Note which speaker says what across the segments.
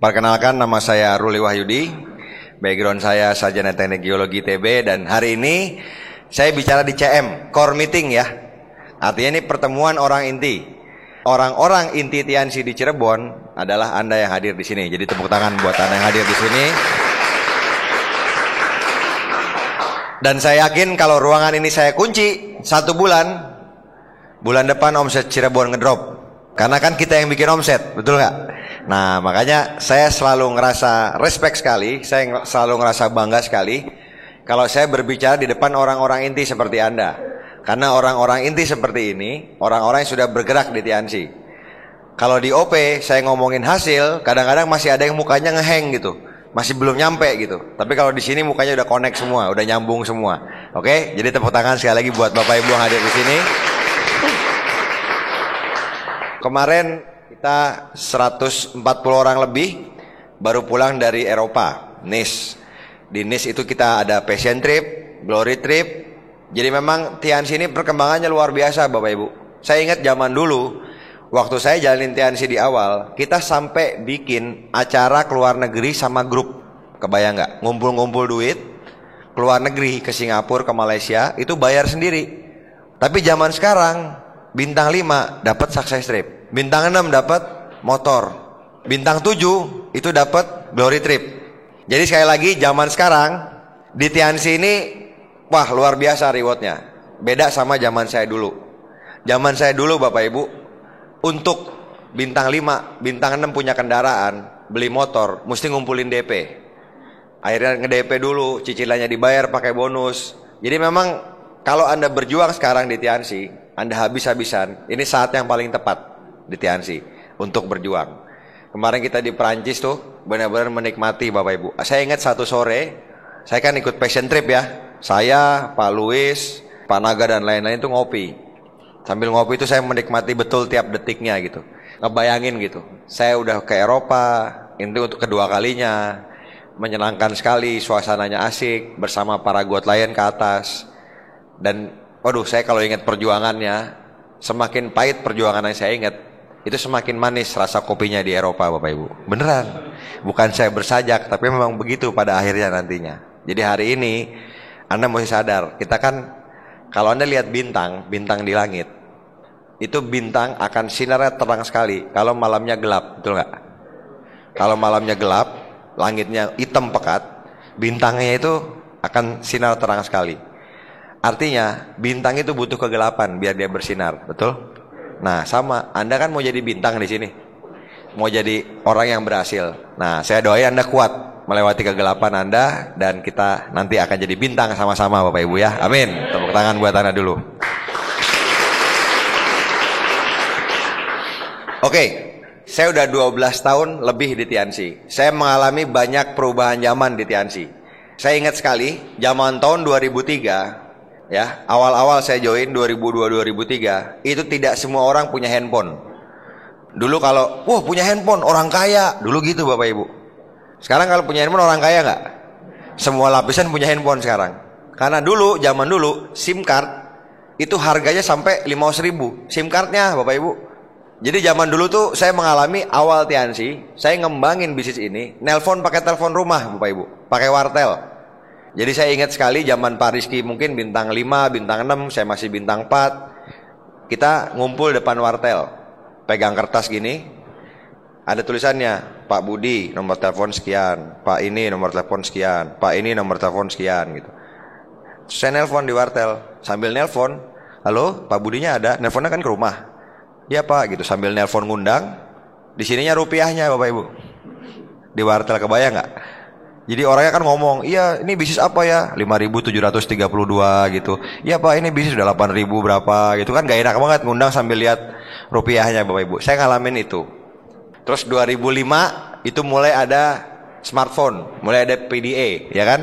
Speaker 1: Perkenalkan, nama saya Ruli Wahyudi. Background saya sarjana teknik geologi ITB, dan hari ini saya bicara di CM, core meeting ya. Artinya ini pertemuan orang inti. Orang-orang inti Tiansi di Cirebon adalah Anda yang hadir di sini. Jadi tepuk tangan buat Anda yang hadir di sini. Dan saya yakin kalau ruangan ini saya kunci 1 bulan, bulan depan omset Cirebon ngedrop. Karena kan kita yang bikin omset, betul nggak? Nah, makanya saya selalu ngerasa respect sekali, saya selalu ngerasa bangga sekali kalau saya berbicara di depan orang-orang inti seperti Anda. Karena orang-orang inti seperti ini, orang-orang yang sudah bergerak di Tiansi. Kalau di OP saya ngomongin hasil, kadang-kadang masih ada yang mukanya ngeheng gitu, masih belum nyampe gitu. Tapi kalau di sini mukanya udah connect semua, udah nyambung semua. Oke, jadi tepuk tangan sekali lagi buat Bapak Ibu yang hadir di sini. Kemarin kita 140 orang lebih baru pulang dari Eropa, Nice. Di Nice itu kita ada passion trip, glory trip. Jadi memang Tiansi ini perkembangannya luar biasa Bapak Ibu. Saya ingat zaman dulu, waktu saya jalanin Tiansi di awal, kita sampai bikin acara keluar negeri sama grup. Kebayang nggak? Ngumpul-ngumpul duit, keluar negeri ke Singapura, ke Malaysia, itu bayar sendiri. Tapi zaman sekarang, bintang 5 dapat success trip, bintang 6 dapat motor, bintang 7 itu dapat glory trip. Jadi sekali lagi, zaman sekarang di Tiansi ini wah luar biasa rewardnya. Beda sama zaman saya dulu. Zaman saya dulu Bapak Ibu, untuk bintang 5, bintang 6 punya kendaraan, beli motor, mesti ngumpulin DP. Akhirnya nge-DP dulu, cicilannya dibayar pakai bonus. Jadi memang kalau Anda berjuang sekarang di Tiansi, Anda habis-habisan, ini saat yang paling tepat di Tiansi untuk berjuang. Kemarin kita di Perancis tuh benar-benar menikmati Bapak Ibu. Saya ingat satu sore, saya kan ikut passion trip ya. Saya, Pak Luis, Pak Naga dan lain-lain tuh ngopi. Sambil ngopi itu saya menikmati betul tiap detiknya gitu. Ngebayangin gitu. Saya udah ke Eropa, ini untuk kedua kalinya. Menyenangkan sekali, suasananya asik, bersama para god lain ke atas. Dan waduh, saya kalau ingat perjuangannya, semakin pahit perjuangan yang saya ingat, itu semakin manis rasa kopinya di Eropa Bapak Ibu. Beneran. Bukan saya bersajak, tapi memang begitu pada akhirnya nantinya. Jadi hari ini Anda mesti sadar, kita kan kalau Anda lihat bintang di langit, itu bintang akan sinarnya terang sekali kalau malamnya gelap, betul nggak? Kalau malamnya gelap, langitnya hitam pekat, bintangnya itu akan sinar terang sekali. Artinya bintang itu butuh kegelapan biar dia bersinar, betul? Nah sama, Anda kan mau jadi bintang di sini, mau jadi orang yang berhasil. Nah saya doain Anda kuat melewati kegelapan Anda, dan kita nanti akan jadi bintang sama-sama Bapak Ibu ya. Amin. Tepuk tangan buat Anda dulu. Oke, saya udah 12 tahun lebih di Tiansi. Saya mengalami banyak perubahan zaman di Tiansi. Saya ingat sekali zaman tahun 2003 ya, awal-awal saya join 2002-2003, itu tidak semua orang punya handphone. Dulu kalau wah punya handphone orang kaya, dulu gitu Bapak Ibu. Sekarang kalau punya handphone orang kaya nggak? Semua lapisan punya handphone sekarang. Karena dulu, zaman dulu, SIM card itu harganya sampai 500.000 SIM cardnya Bapak Ibu. Jadi zaman dulu tuh saya mengalami awal Tiansi, saya ngembangin bisnis ini, nelpon pakai telepon rumah Bapak Ibu, pakai wartel. Jadi saya ingat sekali zaman Pak Rizky mungkin bintang 5, bintang 6, saya masih bintang 4. Kita ngumpul depan wartel, pegang kertas gini, ada tulisannya, Pak Budi nomor telepon sekian, Pak ini nomor telepon sekian, Pak ini nomor telepon sekian gitu. Saya nelpon di wartel, sambil nelpon, halo Pak Budinya ada, nelponnya kan ke rumah. Iya Pak gitu, sambil nelpon ngundang, di sininya rupiahnya Bapak Ibu. Di wartel, kebayang nggak? Jadi orangnya kan ngomong, iya ini bisnis apa ya? 5.732 gitu. Iya Pak ini bisnis udah 8.000 berapa gitu kan, gak enak banget ngundang sambil lihat rupiahnya Bapak Ibu. Saya ngalamin itu. Terus 2005 itu mulai ada smartphone, mulai ada PDA, ya kan?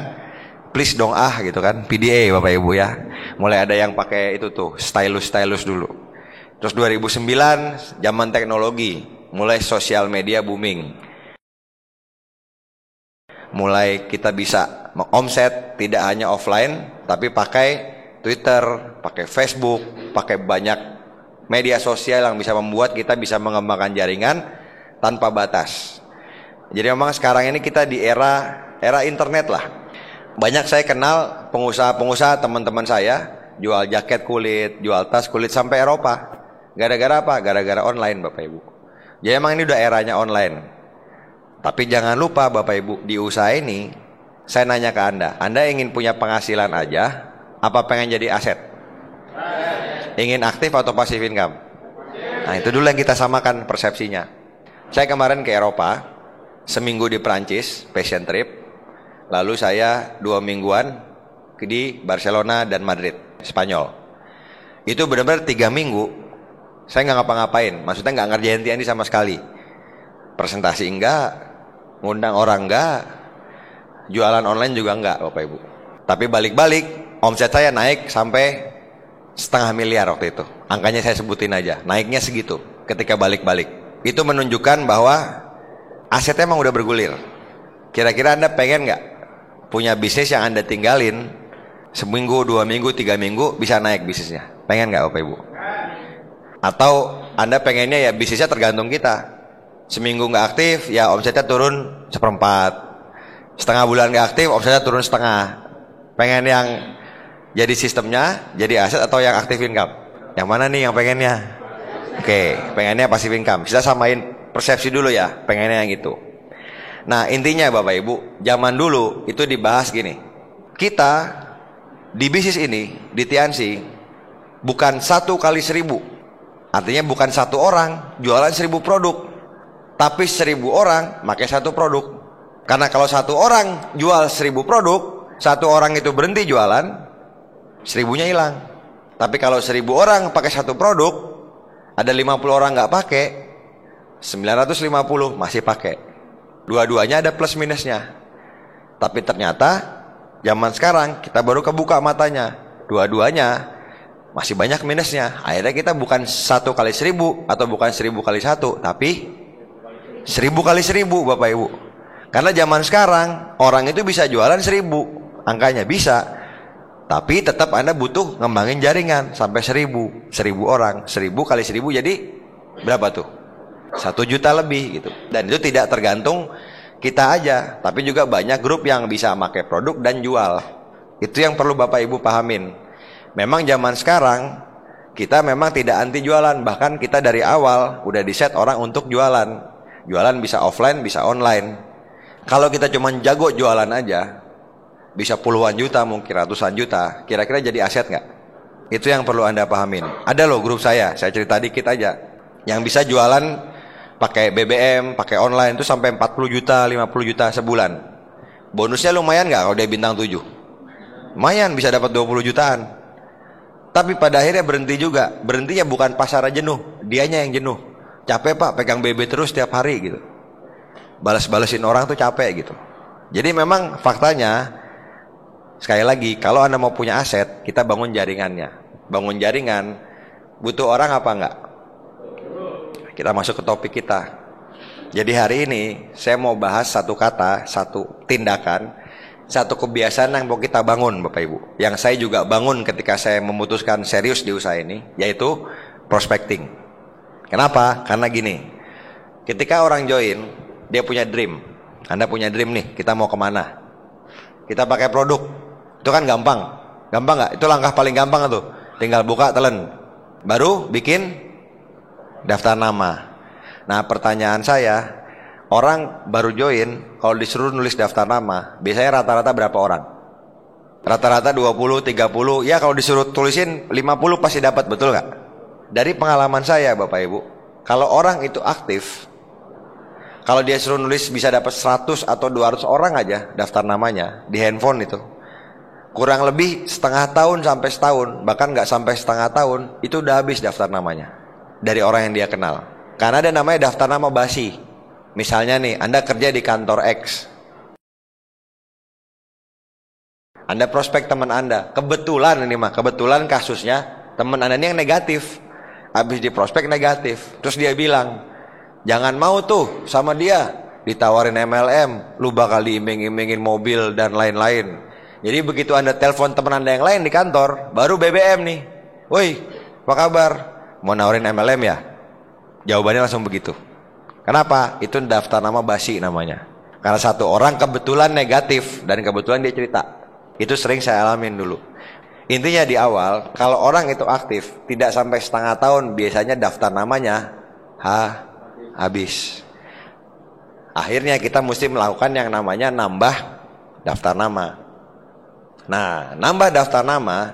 Speaker 1: Please dong gitu kan, PDA Bapak Ibu ya. Mulai ada yang pakai itu tuh, stylus dulu. Terus 2009 zaman teknologi, mulai sosial media booming. Mulai kita bisa omset tidak hanya offline, tapi pakai Twitter, pakai Facebook, pakai banyak media sosial yang bisa membuat kita bisa mengembangkan jaringan tanpa batas. Jadi memang sekarang ini kita di era internet lah. Banyak saya kenal pengusaha-pengusaha teman-teman saya jual jaket kulit, jual tas kulit sampai Eropa. Gara-gara apa? Gara-gara online Bapak Ibu. Jadi emang ini udah eranya online. Tapi jangan lupa Bapak Ibu, di usaha ini saya nanya ke Anda ingin punya penghasilan aja, apa pengen jadi aset? Ingin aktif atau pasif income? Nah itu dulu yang kita samakan persepsinya. Saya kemarin ke Eropa, seminggu di Prancis, passion trip. Lalu saya 2 mingguan di Barcelona dan Madrid, Spanyol. Itu benar-benar 3 minggu, saya nggak ngapa-ngapain. Maksudnya nggak ngerjain TNI sama sekali. Presentasi enggak, ngundang orang enggak, jualan online juga enggak Bapak Ibu. Tapi balik-balik omset saya naik sampai 500 miliar waktu itu. Angkanya saya sebutin aja, naiknya segitu ketika balik-balik. Itu menunjukkan bahwa asetnya emang udah bergulir. Kira-kira Anda pengen nggak punya bisnis yang Anda tinggalin seminggu, 2 minggu, 3 minggu bisa naik bisnisnya? Pengen nggak Bapak Ibu? Atau Anda pengennya ya bisnisnya tergantung kita. Seminggu nggak aktif, ya omsetnya turun 1/4. Setengah bulan nggak aktif, omsetnya turun 1/2. Pengen yang jadi sistemnya, jadi aset atau yang aktif income? Yang mana nih yang pengennya? Oke, pengennya passive income. Kita samain persepsi dulu ya, pengennya yang itu. Nah intinya Bapak Ibu, zaman dulu itu dibahas gini. Kita di bisnis ini, di Tiansi, bukan 1 kali 1000. Artinya bukan 1 orang jualan 1000 produk, tapi 1000 orang pakai 1 produk. Karena kalau 1 orang jual 1000 produk, 1 orang itu berhenti jualan, 1000-nya hilang. Tapi kalau 1000 orang pakai 1 produk, ada 50 orang nggak pakai, 950 masih pakai. Dua-duanya ada plus minusnya. Tapi ternyata zaman sekarang kita baru kebuka matanya, dua-duanya masih banyak minusnya. Akhirnya kita bukan 1 kali 1000 atau bukan 1000 kali 1, tapi 1000 kali 1000 Bapak Ibu. Karena zaman sekarang orang itu bisa jualan 1000, angkanya bisa, tapi tetap Anda butuh ngembangin jaringan sampai 1000 orang, 1000 kali 1000 jadi berapa tuh? 1 juta lebih gitu. Dan itu tidak tergantung kita aja, tapi juga banyak grup yang bisa pakai produk dan jual. Itu yang perlu Bapak Ibu pahamin. Memang zaman sekarang kita memang tidak anti jualan, bahkan kita dari awal udah di-set orang untuk jualan. Jualan bisa offline, bisa online. Kalau kita cuma jago jualan aja, bisa puluhan juta, mungkin ratusan juta, kira-kira jadi aset nggak? Itu yang perlu Anda pahamin. Ada loh grup saya cerita dikit aja, yang bisa jualan pakai BBM, pakai online itu sampai 40 juta, 50 juta sebulan. Bonusnya lumayan nggak kalau dia bintang 7? Lumayan, bisa dapat 20 jutaan. Tapi pada akhirnya berhenti juga. Berhentinya bukan pasar jenuh, dianya yang jenuh. Capek Pak, pegang BB terus tiap hari gitu. Balas-balesin orang tuh capek gitu. Jadi memang faktanya, sekali lagi, kalau Anda mau punya aset, kita bangun jaringannya. Bangun jaringan, butuh orang apa enggak? Kita masuk ke topik kita. Jadi hari ini, saya mau bahas 1 kata, 1 tindakan, 1 kebiasaan yang mau kita bangun Bapak Ibu. Yang saya juga bangun ketika saya memutuskan serius di usaha ini, yaitu prospecting. Kenapa? Karena gini, ketika orang join, dia punya dream. Anda punya dream nih, kita mau kemana? Kita pakai produk, itu kan gampang. Gampang nggak? Itu langkah paling gampang tuh. Tinggal buka telan, baru bikin daftar nama. Nah pertanyaan saya, orang baru join, kalau disuruh nulis daftar nama, biasanya rata-rata berapa orang? Rata-rata 20, 30, ya kalau disuruh tulisin 50 pasti dapat, betul nggak? Dari pengalaman saya Bapak Ibu, kalau orang itu aktif, kalau dia suruh nulis bisa dapat 100 atau 200 orang aja daftar namanya di handphone itu. Kurang lebih setengah tahun sampai setahun, bahkan nggak sampai setengah tahun, itu udah habis daftar namanya dari orang yang dia kenal. Karena ada namanya daftar nama basi. Misalnya nih, Anda kerja di kantor X, Anda prospek teman Anda, kebetulan ini mah, kebetulan kasusnya teman Anda ini yang negatif. Habis di prospek negatif, terus dia bilang, jangan mau tuh sama dia, ditawarin MLM, lu bakal diiming-imingin mobil dan lain-lain. Jadi begitu Anda telepon teman Anda yang lain di kantor, baru BBM nih, woi apa kabar, mau nawarin MLM ya? Jawabannya langsung begitu. Kenapa? Itu daftar nama basi namanya. Karena satu orang kebetulan negatif dan kebetulan dia cerita. Itu sering saya alamin dulu. Intinya di awal, kalau orang itu aktif, tidak sampai setengah tahun biasanya daftar namanya habis. Akhirnya kita mesti melakukan yang namanya nambah daftar nama. Nah, nambah daftar nama,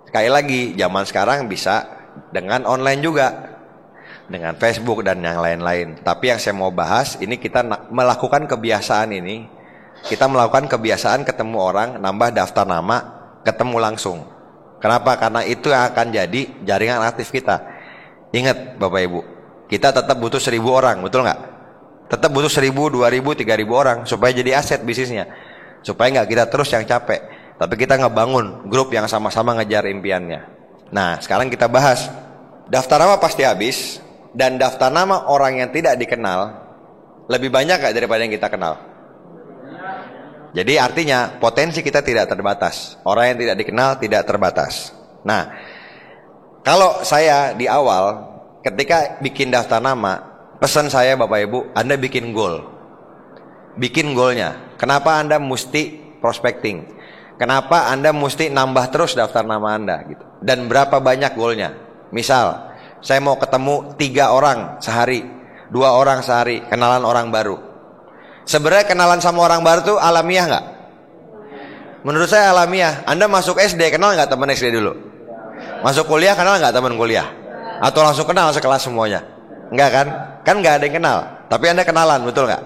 Speaker 1: sekali lagi zaman sekarang bisa dengan online juga, dengan Facebook dan yang lain-lain. Tapi yang saya mau bahas, ini kita melakukan kebiasaan ini. Kita melakukan kebiasaan ketemu orang, nambah daftar nama, ketemu langsung. Kenapa? Karena itu yang akan jadi jaringan aktif kita. Ingat Bapak Ibu, kita tetap butuh 1.000 orang, betul nggak? Tetap butuh 1.000, 2.000, 3.000 orang supaya jadi aset bisnisnya. Supaya nggak kita terus yang capek, tapi kita ngebangun grup yang sama-sama ngejar impiannya. Nah, sekarang kita bahas. Daftar nama pasti habis, dan daftar nama orang yang tidak dikenal lebih banyak nggak daripada yang kita kenal? Jadi artinya potensi kita tidak terbatas. Orang yang tidak dikenal tidak terbatas. Nah, kalau saya di awal ketika bikin daftar nama, pesan saya Bapak Ibu, Anda bikin goal. Bikin goalnya. Kenapa Anda mesti prospecting? Kenapa Anda mesti nambah terus daftar nama Anda gitu? Dan berapa banyak goalnya? Misal, saya mau ketemu 3 orang sehari, 2 orang sehari, kenalan orang baru. Sebenarnya kenalan sama orang baru tuh alamiah nggak? Menurut saya alamiah. Anda masuk SD, kenal nggak teman SD dulu? Masuk kuliah, kenal nggak teman kuliah? Atau langsung kenal sekelas semuanya? Enggak kan? Kan nggak ada yang kenal. Tapi Anda kenalan, betul nggak?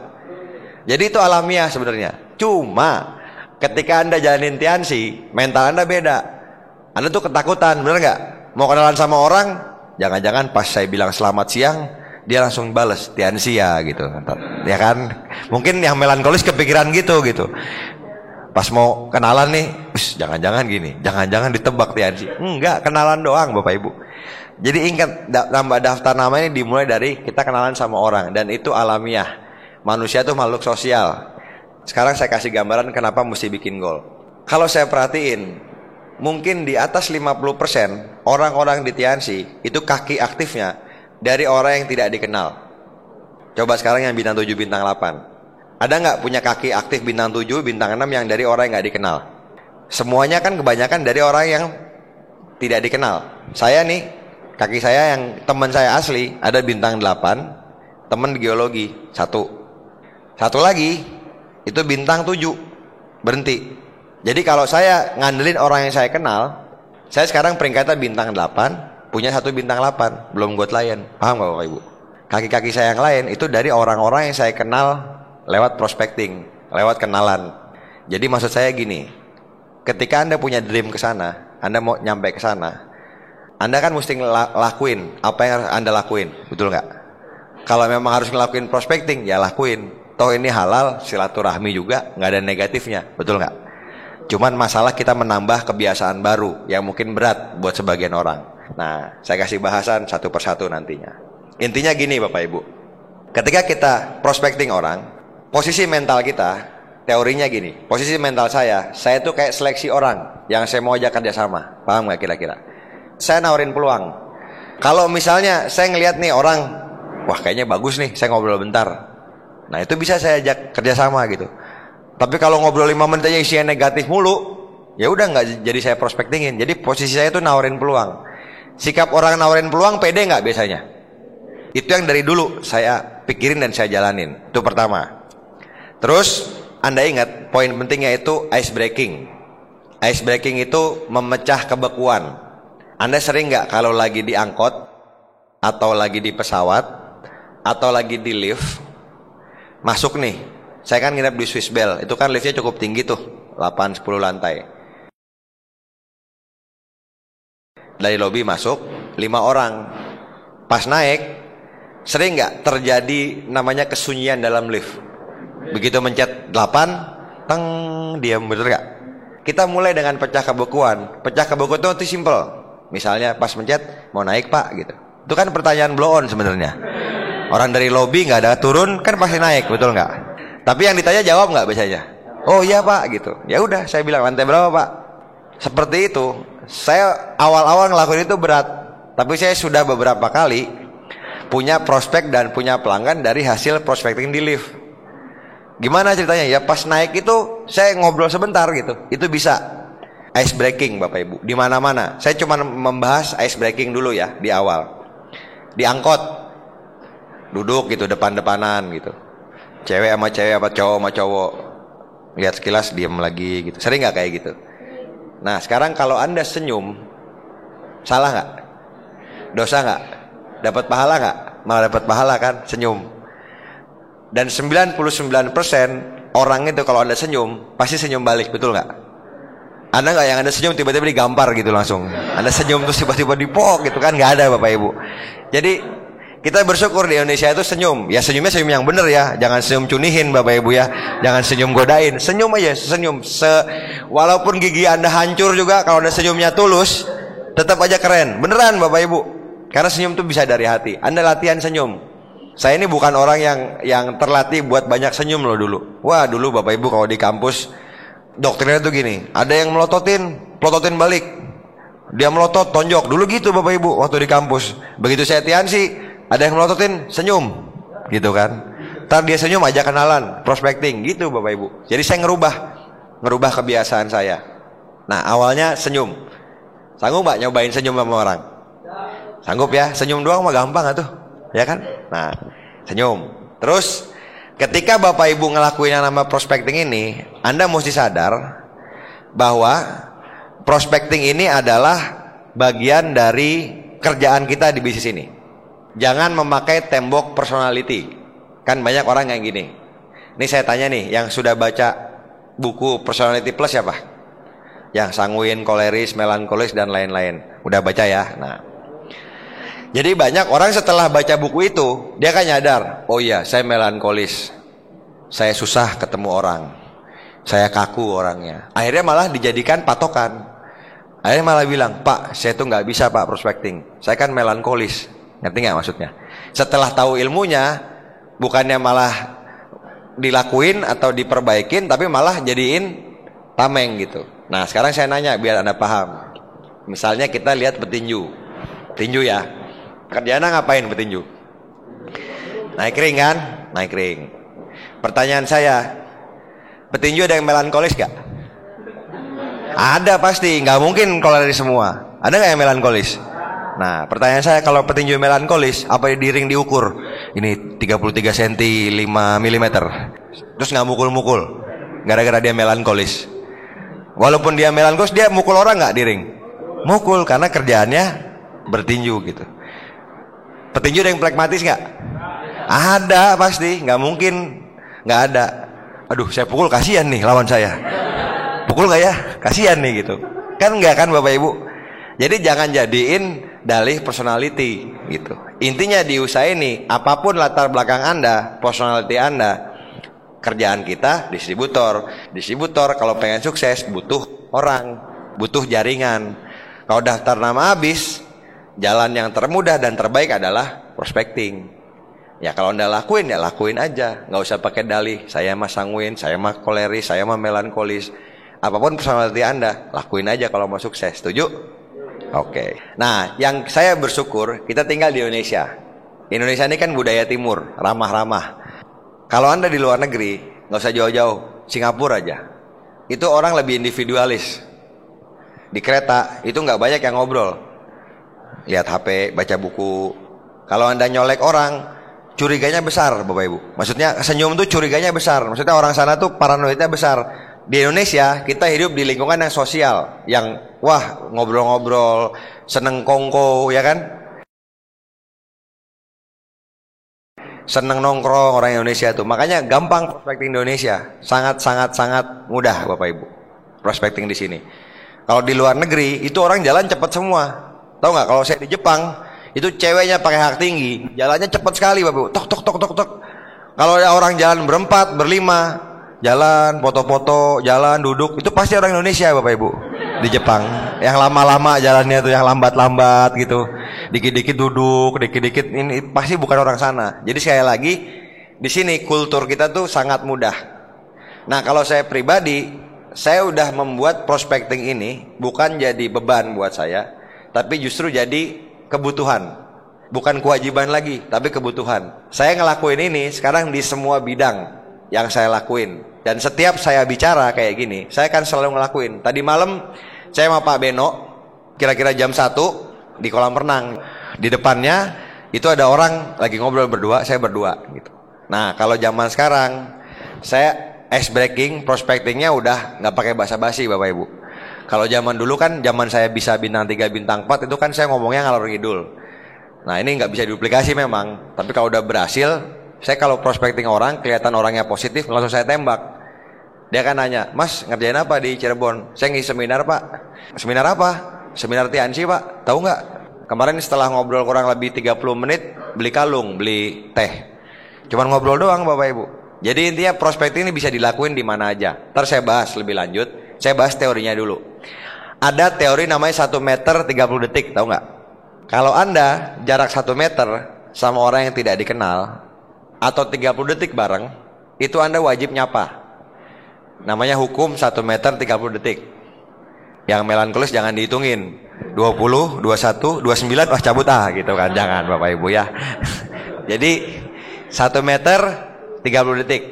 Speaker 1: Jadi itu alamiah sebenarnya. Cuma ketika Anda jalanin Tiansi, mental Anda beda. Anda tuh ketakutan, bener nggak? Mau kenalan sama orang, jangan-jangan pas saya bilang selamat siang, dia langsung bales Tiansi ya gitu, ya kan? Mungkin yang melankolis kepikiran gitu. Pas mau kenalan nih, jangan-jangan gini, jangan-jangan ditebak Tiansi. Enggak, kenalan doang Bapak Ibu. Jadi ingat, nambah daftar nama ini dimulai dari kita kenalan sama orang, dan itu alamiah. Manusia itu makhluk sosial. Sekarang saya kasih gambaran kenapa mesti bikin goal. Kalau saya perhatiin, mungkin di atas 50% orang-orang di Tiansi itu kaki aktifnya dari orang yang tidak dikenal. Coba sekarang yang bintang 7, bintang 8. Ada nggak punya kaki aktif bintang 7, bintang 6 yang dari orang yang nggak dikenal? Semuanya kan kebanyakan dari orang yang tidak dikenal. Saya nih, kaki saya yang teman saya asli ada bintang 8, teman geologi 1. Satu lagi itu bintang 7, berhenti. Jadi kalau saya ngandelin orang yang saya kenal, saya sekarang peringkatnya bintang 8, punya 1 bintang 8, belum got lain. Paham gak Bapak Ibu? Kaki-kaki saya yang lain itu dari orang-orang yang saya kenal lewat prospecting, lewat kenalan. Jadi maksud saya gini, ketika Anda punya dream ke sana, Anda mau nyampe ke sana, Anda kan mesti ngelakuin apa yang harus Anda lakuin, betul nggak? Kalau memang harus ngelakuin prospecting, ya lakuin. Toh ini halal, silaturahmi juga, nggak ada negatifnya, betul nggak? Cuman masalah kita menambah kebiasaan baru yang mungkin berat buat sebagian orang. Nah, saya kasih bahasan satu persatu nantinya. Intinya gini Bapak Ibu, ketika kita prospecting orang, posisi mental kita, teorinya gini, posisi mental saya tuh kayak seleksi orang yang saya mau ajak kerjasama. Paham gak kira-kira? Saya nawarin peluang. Kalau misalnya saya ngelihat nih orang, wah kayaknya bagus nih, saya ngobrol bentar. Nah itu bisa saya ajak kerjasama gitu. Tapi kalau ngobrol 5 menit aja isinya negatif mulu, ya udah nggak jadi saya prospectingin. Jadi posisi saya tuh nawarin peluang. Sikap orang nawarin peluang pede nggak biasanya? Itu yang dari dulu saya pikirin dan saya jalanin. Itu pertama. Terus Anda ingat poin pentingnya itu ice breaking. Ice breaking itu memecah kebekuan. Anda sering nggak kalau lagi di angkot atau lagi di pesawat atau lagi di lift, masuk nih. Saya kan nginep di Swiss Bell, itu kan liftnya cukup tinggi tuh, 8-10 lantai. Dari lobi masuk 5 orang. Pas naik, sering nggak terjadi namanya kesunyian dalam lift? Begitu mencet 8, teng, diam, bener nggak? Kita mulai dengan pecah kebekuan. Pecah kebekuan itu simple. Misalnya pas mencet, mau naik Pak gitu. Itu kan pertanyaan blow on sebenarnya. Orang dari lobi nggak ada turun, kan pasti naik, betul nggak? Tapi yang ditanya jawab nggak biasanya? Oh iya Pak gitu. Ya udah saya bilang lantai berapa Pak? Seperti itu. Saya awal-awal ngelakuin itu berat. Tapi saya sudah beberapa kali punya prospek dan punya pelanggan dari hasil prospecting di lift. Gimana ceritanya? Ya pas naik itu saya ngobrol sebentar gitu. Itu bisa ice breaking Bapak Ibu. Di mana-mana. Saya cuma membahas ice breaking dulu ya di awal. Di angkot duduk gitu depan-depanan gitu. Cewek sama cewek apa cowok sama cowok. Lihat sekilas diam lagi gitu. Sering nggak kayak gitu? Nah sekarang kalau Anda senyum, salah nggak? Dosa nggak? Dapat pahala nggak? Malah dapat pahala kan? Senyum. Dan 99% orang itu kalau Anda senyum pasti senyum balik, betul nggak? Anda nggak yang Anda senyum tiba-tiba digampar gitu langsung. Anda senyum terus tiba-tiba dipok gitu kan? Nggak ada Bapak Ibu. Jadi kita bersyukur di Indonesia itu senyum. Ya senyumnya senyum yang benar ya. Jangan senyum cunihin Bapak Ibu ya. Jangan senyum godain. Senyum aja, senyum. Walaupun gigi Anda hancur juga, kalau Anda senyumnya tulus, tetap aja keren. Beneran Bapak Ibu. Karena senyum itu bisa dari hati. Anda latihan senyum. Saya ini bukan orang yang terlatih buat banyak senyum loh dulu. Wah dulu Bapak Ibu kalau di kampus doktrinnya tuh gini. Ada yang pelototin balik. Dia melotot, tonjok. Dulu gitu Bapak Ibu waktu di kampus. Begitu saya tiansi, ada yang melototin, senyum gitu kan. Ntar dia senyum aja kenalan, prospecting gitu Bapak Ibu. Jadi saya ngerubah kebiasaan saya. Nah awalnya senyum. Sanggup gak nyobain senyum sama orang? Sanggup ya, senyum doang mah gampang atuh, ya kan? Nah senyum. Terus ketika Bapak Ibu ngelakuin yang nama prospecting ini, Anda mesti sadar bahwa prospecting ini adalah bagian dari kerjaan kita di bisnis ini. Jangan memakai tembok personality. Kan banyak orang yang gini. Ini saya tanya nih, yang sudah baca buku Personality Plus siapa? Yang sanguin, koleris, melankolis dan lain-lain. Udah baca ya? Nah. Jadi banyak orang setelah baca buku itu, dia kan nyadar, oh iya, saya melankolis. Saya susah ketemu orang. Saya kaku orangnya. Akhirnya malah dijadikan patokan. Akhirnya malah bilang, Pak, saya tuh nggak bisa Pak prospecting. Saya kan melankolis. Ngerti nggak maksudnya? Setelah tahu ilmunya, bukannya malah dilakuin atau diperbaikin, tapi malah jadiin tameng gitu. Nah sekarang saya nanya biar Anda paham. Misalnya kita lihat petinju ya. Kerjanya ngapain petinju? Naik ring kan? Naik ring. Pertanyaan saya, petinju ada yang melankolis gak? Ada pasti, nggak mungkin kalau dari semua. Ada nggak yang melankolis? Nah pertanyaan saya, kalau petinju melankolis, apa di ring diukur? Ini 33 cm 5 mm. Terus nggak mukul-mukul gara-gara dia melankolis. Walaupun dia melankolis, dia mukul orang nggak di ring? Mukul, karena kerjaannya bertinju gitu. Petinju ada yang pragmatis nggak? Ada pasti, nggak mungkin nggak ada. Aduh saya pukul kasihan nih lawan saya. Pukul nggak ya? Kasihan nih gitu. Kan nggak kan Bapak Ibu? Jadi jangan jadiin dalih personality gitu. Intinya di usaha ini, apapun latar belakang Anda, personality Anda, kerjaan kita distributor. Distributor kalau pengen sukses butuh orang, butuh jaringan. Kalau daftar nama habis, jalan yang termudah dan terbaik adalah prospecting. Ya kalau Anda lakuin ya lakuin aja, nggak usah pakai dalih. Saya mah sanguin, saya mah koleris, saya mah melankolis. Apapun personality Anda, lakuin aja kalau mau sukses. Setuju? Oke. Nah, yang saya bersyukur kita tinggal di Indonesia. Indonesia ini kan budaya timur, ramah-ramah. Kalau Anda di luar negeri, nggak usah jauh-jauh, Singapura aja. Itu orang lebih individualis. Di kereta itu nggak banyak yang ngobrol. Lihat HP, baca buku. Kalau Anda nyolek orang, curiganya besar, Bapak Ibu. Maksudnya senyum tuh curiganya besar. Maksudnya orang sana tuh paranoidnya besar. Di Indonesia kita hidup di lingkungan yang sosial, yang wah ngobrol-ngobrol, seneng kongko, ya kan? Seneng nongkrong orang Indonesia tuh. Makanya gampang prospecting Indonesia, sangat mudah Bapak Ibu. Prospecting di sini. Kalau di luar negeri itu orang jalan cepat semua. Tahu nggak? Kalau saya di Jepang itu ceweknya pakai hak tinggi, jalannya cepat sekali Bapak Ibu. Tok tok tok tok tok. Kalau ada orang jalan berempat, berlima, jalan, foto-foto, jalan, duduk, itu pasti orang Indonesia Bapak Ibu. Di Jepang, yang lama-lama jalannya tuh, yang lambat-lambat gitu, dikit-dikit duduk, dikit-dikit ini pasti bukan orang sana. Jadi sekali lagi, di sini kultur kita tuh sangat mudah. Nah kalau saya pribadi, saya udah membuat prospecting ini bukan jadi beban buat saya, tapi justru jadi kebutuhan. bukan kewajiban lagi, tapi kebutuhan. Saya ngelakuin ini sekarang di semua bidang yang saya lakuin. Dan setiap saya bicara kayak gini, saya kan selalu ngelakuin. Tadi malam saya sama Pak Beno, kira-kira jam 1 di kolam renang. Di depannya itu ada orang lagi ngobrol berdua, saya berdua gitu. Nah kalau zaman sekarang, saya ice breaking, prospectingnya udah nggak pakai basa-basi Bapak Ibu. Kalau zaman dulu kan, zaman saya bisa bintang 3, bintang 4, itu kan saya ngomongnya ngalor ngidul. Nah ini nggak bisa duplikasi memang, tapi kalau udah berhasil, saya kalau prospecting orang, kelihatan orangnya positif, langsung saya tembak. Dia kan nanya, Mas ngerjain apa di Cirebon? Saya ngisi seminar Pak. Seminar apa? Seminar Tiansi Pak. Tahu nggak? Kemarin setelah ngobrol kurang lebih 30 menit, beli kalung, beli teh. Cuman ngobrol doang Bapak Ibu. Jadi intinya prospecting ini bisa dilakuin di mana aja. Ntar saya bahas lebih lanjut. Saya bahas teorinya dulu. Ada teori namanya 1 meter 30 detik, tahu nggak? Kalau Anda jarak 1 meter sama orang yang tidak dikenal atau 30 detik bareng, itu Anda wajib nyapa. Namanya hukum 1 meter 30 detik. Yang melankolis jangan dihitungin. 20, 21, 29, wah cabut gitu kan. Jangan Bapak Ibu ya. Jadi 1 meter 30 detik.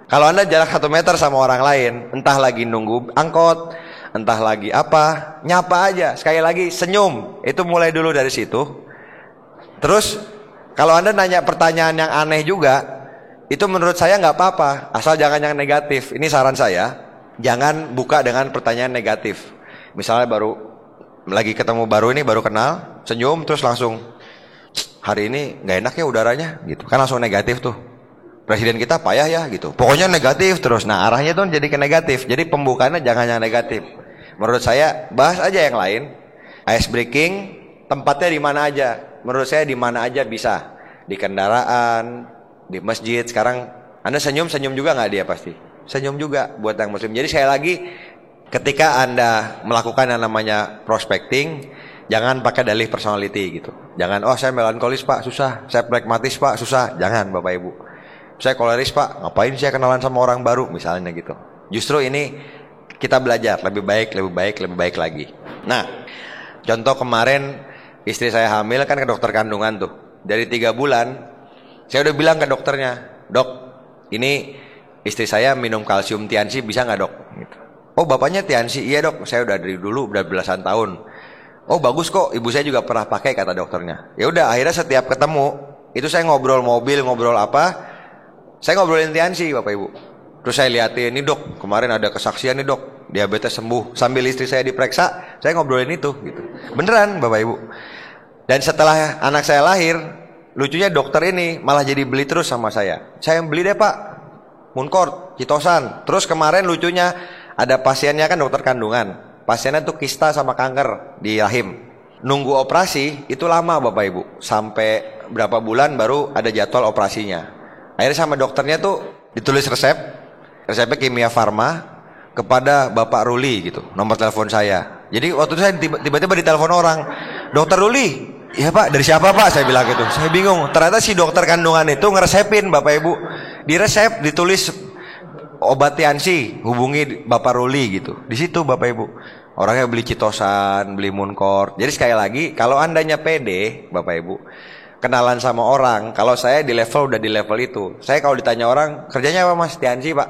Speaker 1: Kalau Anda jarak 1 meter sama orang lain, entah lagi nunggu angkot, entah lagi apa, nyapa aja. Sekali lagi senyum. Itu mulai dulu dari situ. Terus kalau Anda nanya pertanyaan yang aneh juga, itu menurut saya nggak apa-apa, asal jangan yang negatif. Ini saran saya, jangan buka dengan pertanyaan negatif. Misalnya baru lagi ketemu baru ini, baru kenal, senyum terus langsung, hari ini nggak enak ya udaranya, gitu. Kan langsung negatif tuh. Presiden kita payah ya gitu. Pokoknya negatif terus. Nah arahnya tuh jadi ke negatif. Jadi pembukaannya jangan yang negatif. Menurut saya bahas aja yang lain. Ice breaking tempatnya di mana aja. Menurut saya di mana aja bisa. Di kendaraan, di masjid. Sekarang Anda senyum juga nggak dia pasti. Senyum juga buat yang muslim. Jadi sekali lagi, ketika Anda melakukan yang namanya prospecting, jangan pakai dalih personality gitu. Jangan, oh saya melankolis Pak, susah. Saya pragmatis Pak, susah. Jangan Bapak Ibu. Saya koleris Pak, ngapain saya kenalan sama orang baru misalnya gitu. Justru ini kita belajar lebih baik lagi. Nah, contoh kemarin istri saya hamil kan ke dokter kandungan tuh. Dari 3 bulan, saya udah bilang ke dokternya, Dok, ini istri saya minum kalsium Tiansi bisa nggak Dok? Gitu. Oh bapaknya Tiansi, iya Dok, saya udah dari dulu udah belasan tahun. Oh bagus kok, ibu saya juga pernah pakai kata dokternya. Ya udah akhirnya setiap ketemu itu saya ngobrol mobil, ngobrol apa. Saya ngobrolin Tiansi Bapak Ibu. Terus saya liatin, ini Dok, kemarin ada kesaksian nih Dok, diabetes sembuh. Sambil istri saya diperiksa, saya ngobrolin itu gitu. Beneran Bapak Ibu. Dan setelah anak saya lahir, lucunya dokter ini malah jadi beli terus sama saya. Saya beli deh Pak, Muncort, Citosan. Terus kemarin lucunya ada pasiennya kan dokter kandungan. Pasiennya tuh kista sama kanker di rahim. Nunggu operasi itu lama Bapak Ibu. Sampai berapa bulan baru ada jadwal operasinya. Akhirnya sama dokternya tuh ditulis resepnya Kimia Farma kepada Bapak Ruli gitu, nomor telepon saya. Jadi waktu itu saya tiba-tiba ditelepon orang, Dokter Ruli, iya Pak, dari siapa Pak? Saya bilang gitu. Saya bingung, ternyata si dokter kandungan itu ngeresepin Bapak Ibu. Di resep ditulis obat Tiansi, hubungi Bapak Ruli gitu. Di situ Bapak Ibu. Orangnya beli Citosan, beli Muncort. Jadi sekali lagi, kalau andanya pede Bapak Ibu, kenalan sama orang, kalau saya udah di level itu. Saya kalau ditanya orang, kerjanya apa Mas? Tiansi Pak.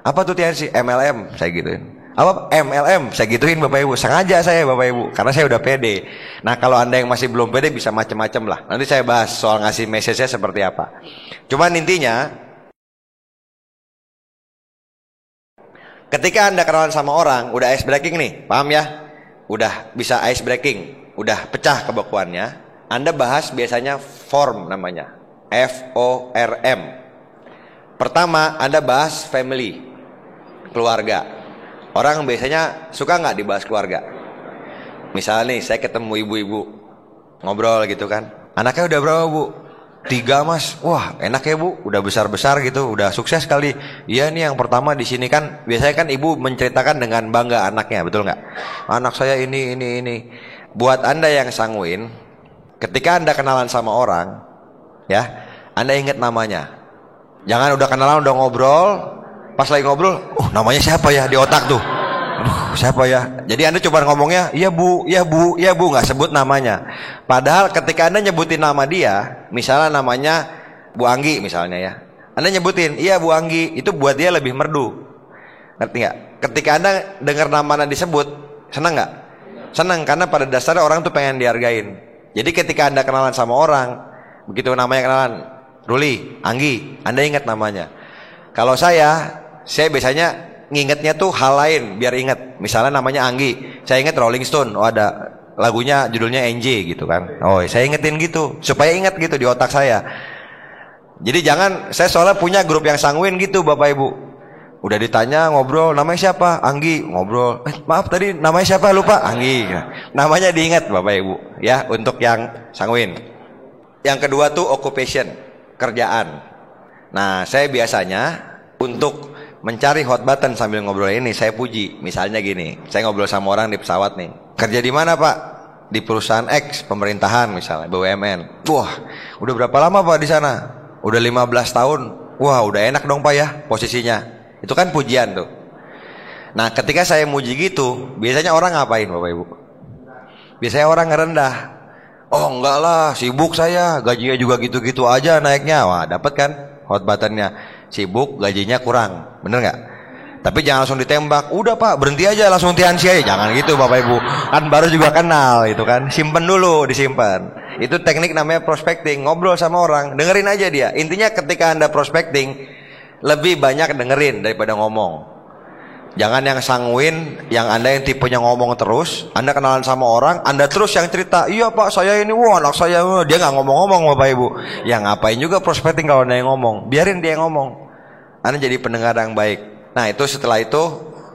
Speaker 1: Apa tuh Tiansi? MLM, saya gituin. Apa? MLM, saya gituin Bapak Ibu. Sengaja saya Bapak Ibu, karena saya udah pede. Nah kalau Anda yang masih belum pede bisa macem-macem lah. Nanti saya bahas soal ngasih message-nya seperti apa. Cuman intinya, ketika Anda kenalan sama orang, udah ice breaking nih, paham ya? Udah bisa ice breaking, udah pecah kebekuannya. Anda bahas biasanya form namanya, FORM. Pertama Anda bahas family, keluarga. Orang biasanya suka nggak dibahas keluarga. Misalnya nih saya ketemu ibu-ibu, ngobrol gitu kan, anaknya udah berapa Bu? 3 Mas. Wah enak ya Bu, udah besar-besar gitu, udah sukses kali. Iya nih yang pertama di sini kan, biasanya kan ibu menceritakan dengan bangga anaknya, betul nggak? Anak saya ini. Buat Anda yang sanguin, ketika Anda kenalan sama orang, ya, Anda ingat namanya. Jangan udah kenalan, udah ngobrol, pas lagi ngobrol, namanya siapa ya di otak tuh. Aduh, siapa ya? Jadi Anda coba ngomongnya, iya bu, iya bu, iya bu, nggak sebut namanya. Padahal ketika Anda nyebutin nama dia, misalnya namanya Bu Anggi misalnya ya, Anda nyebutin, iya Bu Anggi, itu buat dia lebih merdu. Ngerti nggak? Ketika Anda dengar nama Anda disebut, senang nggak? Senang, karena pada dasarnya orang tuh pengen dihargain. Jadi ketika Anda kenalan sama orang, begitu namanya kenalan, Ruli, Anggi, Anda ingat namanya. Kalau saya biasanya ngingetnya tuh hal lain biar inget. Misalnya namanya Anggi, saya inget Rolling Stone. Oh ada lagunya judulnya NJ gitu kan. Oh saya ingetin gitu supaya inget gitu di otak saya. Jadi jangan, saya soalnya punya grup yang sanguin gitu Bapak Ibu. Udah ditanya ngobrol, namanya siapa? Anggi. Ngobrol, maaf tadi namanya siapa, lupa. Anggi. Namanya diingat Bapak Ibu ya, untuk yang sanguin. Yang kedua tuh occupation, kerjaan. Nah saya biasanya untuk mencari hot button sambil ngobrol ini, saya puji. Misalnya gini, saya ngobrol sama orang di pesawat nih. Kerja di mana Pak? Di perusahaan X, pemerintahan misalnya, BUMN. Wah, udah berapa lama Pak di sana? Udah 15 tahun. Wah, udah enak dong Pak ya posisinya. Itu kan pujian tuh. Nah, ketika saya muji gitu, biasanya orang ngapain Bapak Ibu? Biasanya orang ngerendah. Oh enggak lah, sibuk saya, gajinya juga gitu-gitu aja naiknya. Wah, dapat kan hot buttonnya. Sibuk, gajinya kurang, bener nggak? Tapi jangan langsung ditembak. Udah Pak, berhenti aja, langsung tiansi aja. Jangan gitu Bapak Ibu. Kan baru juga kenal itu kan. Simpen dulu, disimpan. Itu teknik namanya prospecting. Ngobrol sama orang, dengerin aja dia. Intinya ketika Anda prospecting, lebih banyak dengerin daripada ngomong. Jangan yang sanguin, yang Anda yang tipenya ngomong terus. Anda kenalan sama orang, Anda terus yang cerita. Iya Pak, saya ini, wah anak saya. Dia nggak ngomong-ngomong Bapak Ibu. Ya ngapain juga prospecting kalau Anda yang ngomong. Biarin dia yang ngomong. Anda jadi pendengar yang baik. Nah itu setelah itu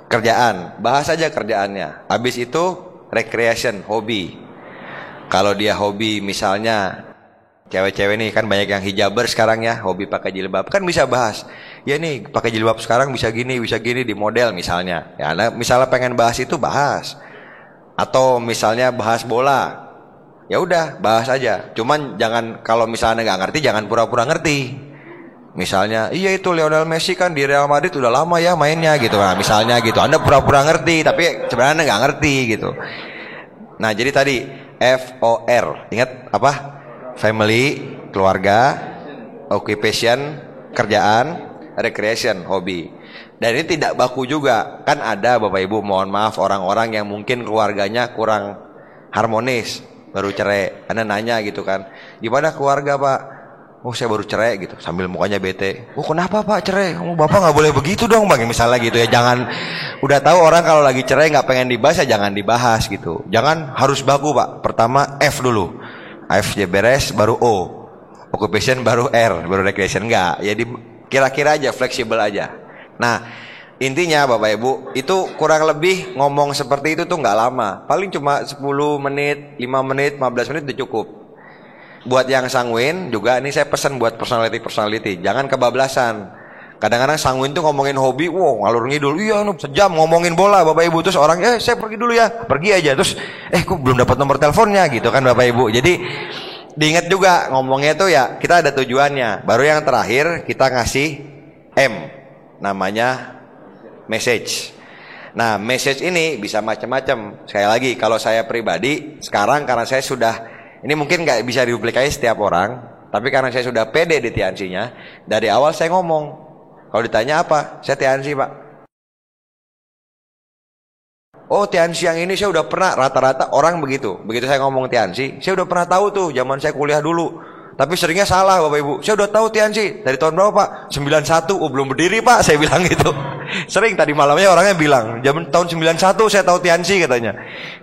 Speaker 1: kerjaan. Bahas aja kerjaannya. Habis itu recreation, hobi. Kalau dia hobi misalnya, cewek-cewek nih kan banyak yang hijaber sekarang ya, hobi pakai jilbab, kan bisa bahas. Ya nih pakai jilbab sekarang bisa gini di model misalnya. Ya Anda misalnya pengen bahas itu, bahas. Atau misalnya bahas bola. Ya udah, bahas aja. Cuman jangan, kalau misalnya nggak ngerti, jangan pura-pura ngerti. Misalnya, iya itu Lionel Messi kan di Real Madrid udah lama ya mainnya gitu. Nah, misalnya gitu. Anda pura-pura ngerti tapi sebenarnya Anda nggak ngerti gitu. Nah, jadi tadi FOR. Ingat apa? Family, keluarga, occupation, kerjaan, recreation, hobi. Dan ini tidak baku juga. Kan ada Bapak Ibu, mohon maaf, orang-orang yang mungkin keluarganya kurang harmonis, baru cerai. Anda nanya gitu kan, gimana keluarga Pak? Oh saya baru cerai gitu, sambil mukanya bete. Oh kenapa Pak cerai? Oh Bapak nggak boleh begitu dong Bang, misalnya gitu ya. Jangan, udah tahu orang kalau lagi cerai nggak pengen dibahas ya jangan dibahas gitu. Jangan harus baku Pak. Pertama F dulu, F beres, baru O, occupation, baru R, baru recreation. Enggak, jadi kira-kira aja, fleksibel aja. Nah intinya Bapak Ibu, itu kurang lebih ngomong seperti itu tuh nggak lama. Paling cuma 10 menit, 5 menit, 15 menit udah cukup. Buat yang sanguin juga, ini saya pesan buat personality, jangan kebablasan. Kadang-kadang sanguin tuh ngomongin hobi, wow ngalur ngidul, iya sejam ngomongin bola Bapak Ibu. Terus orang, saya pergi dulu ya, pergi aja. Terus, kok belum dapat nomor teleponnya gitu kan Bapak Ibu. Jadi diingat juga ngomongnya tuh ya, kita ada tujuannya. Baru yang terakhir kita ngasih M, namanya message. Nah message ini bisa macam-macam. Sekali lagi, kalau saya pribadi sekarang, karena saya sudah, ini mungkin nggak bisa diduplikasi setiap orang, tapi karena saya sudah pede di Tiansi-nya, dari awal saya ngomong. Kalau ditanya apa, saya Tiansi Pak. Oh Tiansi yang ini saya udah pernah, rata-rata orang begitu. Begitu saya ngomong Tiansi, saya udah pernah tahu tuh zaman saya kuliah dulu. Tapi seringnya salah Bapak Ibu. Saya udah tahu Tiansi dari tahun berapa Pak? 91. Oh belum berdiri Pak, saya bilang gitu. Sering tadi malamnya orangnya bilang, zaman tahun 91 saya tahu Tiansi katanya.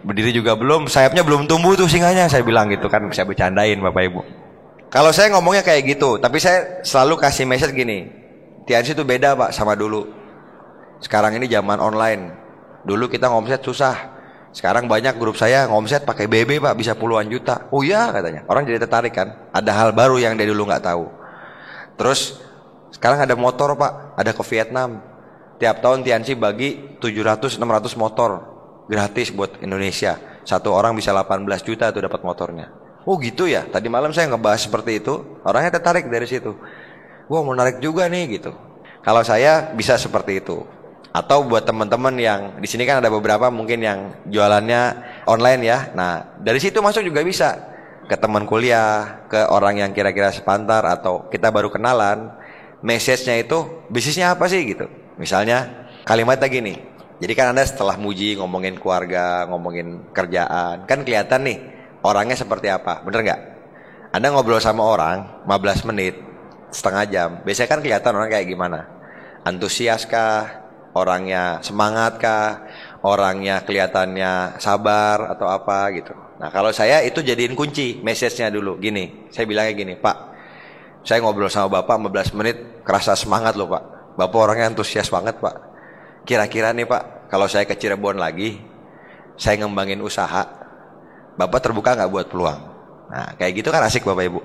Speaker 1: Berdiri juga belum, sayapnya belum tumbuh tuh singanya, saya bilang gitu kan, saya bercandain Bapak Ibu. Kalau saya ngomongnya kayak gitu, tapi saya selalu kasih message gini. Tiansi itu beda Pak sama dulu. Sekarang ini zaman online. Dulu kita ngomset susah. Sekarang banyak grup saya ngomset pakai BB Pak, bisa puluhan juta. Oh iya katanya, orang jadi tertarik kan. Ada hal baru yang dia dulu nggak tahu. Terus sekarang ada motor Pak, ada ke Vietnam. Tiap tahun Tiansi bagi 700-600 motor gratis buat Indonesia. Satu orang bisa 18 juta tuh dapat motornya. Oh gitu ya, tadi malam saya ngebahas seperti itu. Orangnya tertarik dari situ. Wah menarik juga nih gitu. Kalau saya bisa seperti itu. Atau buat teman-teman yang di sini kan ada beberapa mungkin yang jualannya online ya. Nah, dari situ masuk juga bisa ke teman kuliah, ke orang yang kira-kira sepantar atau kita baru kenalan. Message-nya itu bisnisnya apa sih gitu. Misalnya kalimatnya gini. Jadi kan Anda setelah muji ngomongin keluarga, ngomongin kerjaan, kan kelihatan nih orangnya seperti apa, bener nggak? Anda ngobrol sama orang 15 menit, setengah jam, biasanya kan kelihatan orang kayak gimana. Antusias kah? Orangnya semangat kah? Orangnya kelihatannya sabar atau apa gitu. Nah kalau saya itu jadiin kunci message-nya dulu. Gini, saya bilangnya gini, Pak, saya ngobrol sama Bapak 15 menit, kerasa semangat loh Pak. Bapak orangnya antusias banget Pak. Kira-kira nih Pak, kalau saya ke Cirebon lagi, saya ngembangin usaha, Bapak terbuka nggak buat peluang? Nah kayak gitu kan asik Bapak Ibu.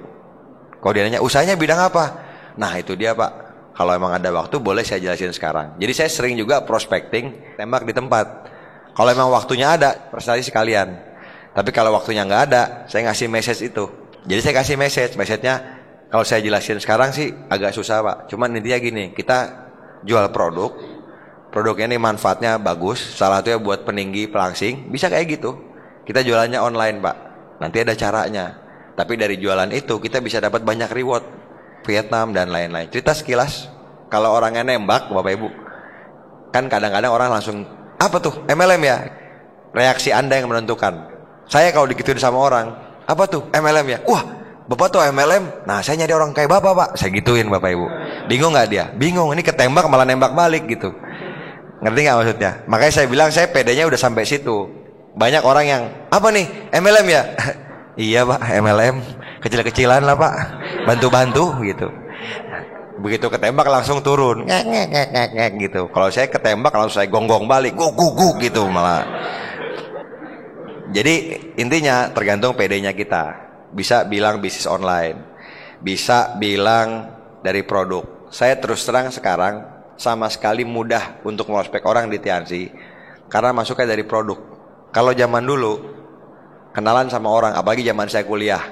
Speaker 1: Kalau dia nanya, usahanya bidang apa? Nah itu dia Pak. Kalau emang ada waktu boleh saya jelasin sekarang. Jadi saya sering juga prospecting, tembak di tempat. Kalau emang waktunya ada, presentasi sekalian. Tapi kalau waktunya nggak ada, saya ngasih message itu. Jadi saya kasih message-nya kalau saya jelasin sekarang sih agak susah Pak. Cuman intinya gini, kita jual produknya ini manfaatnya bagus. Salah satunya buat peninggi pelangsing, bisa kayak gitu. Kita jualannya online Pak. Nanti ada caranya. Tapi dari jualan itu kita bisa dapat banyak reward. Vietnam dan lain-lain. Cerita sekilas, kalau orangnya nembak Bapak Ibu, kan kadang-kadang orang langsung, apa tuh MLM ya? Reaksi Anda yang menentukan. Saya kalau digituin sama orang, apa tuh MLM ya? Wah Bapak tuh MLM, nah saya nyari orang kayak Bapak Pak. Saya gituin Bapak Ibu. Bingung gak dia? Bingung, ini ketembak malah nembak balik gitu. Ngerti gak maksudnya? Makanya saya bilang saya pedenya udah sampai situ. Banyak orang yang, apa nih MLM ya? Iya Pak, MLM kecil-kecilan lah Pak, bantu-bantu gitu. Begitu ketembak langsung turun, ngek gitu. Kalau saya ketembak langsung saya gonggong balik, guguk gitu malah. Jadi intinya tergantung PD-nya kita. Bisa bilang bisnis online, bisa bilang dari produk. Saya terus terang sekarang sama sekali mudah untuk prospek orang di Tiansi karena masuknya dari produk. Kalau zaman dulu kenalan sama orang, apalagi zaman saya kuliah,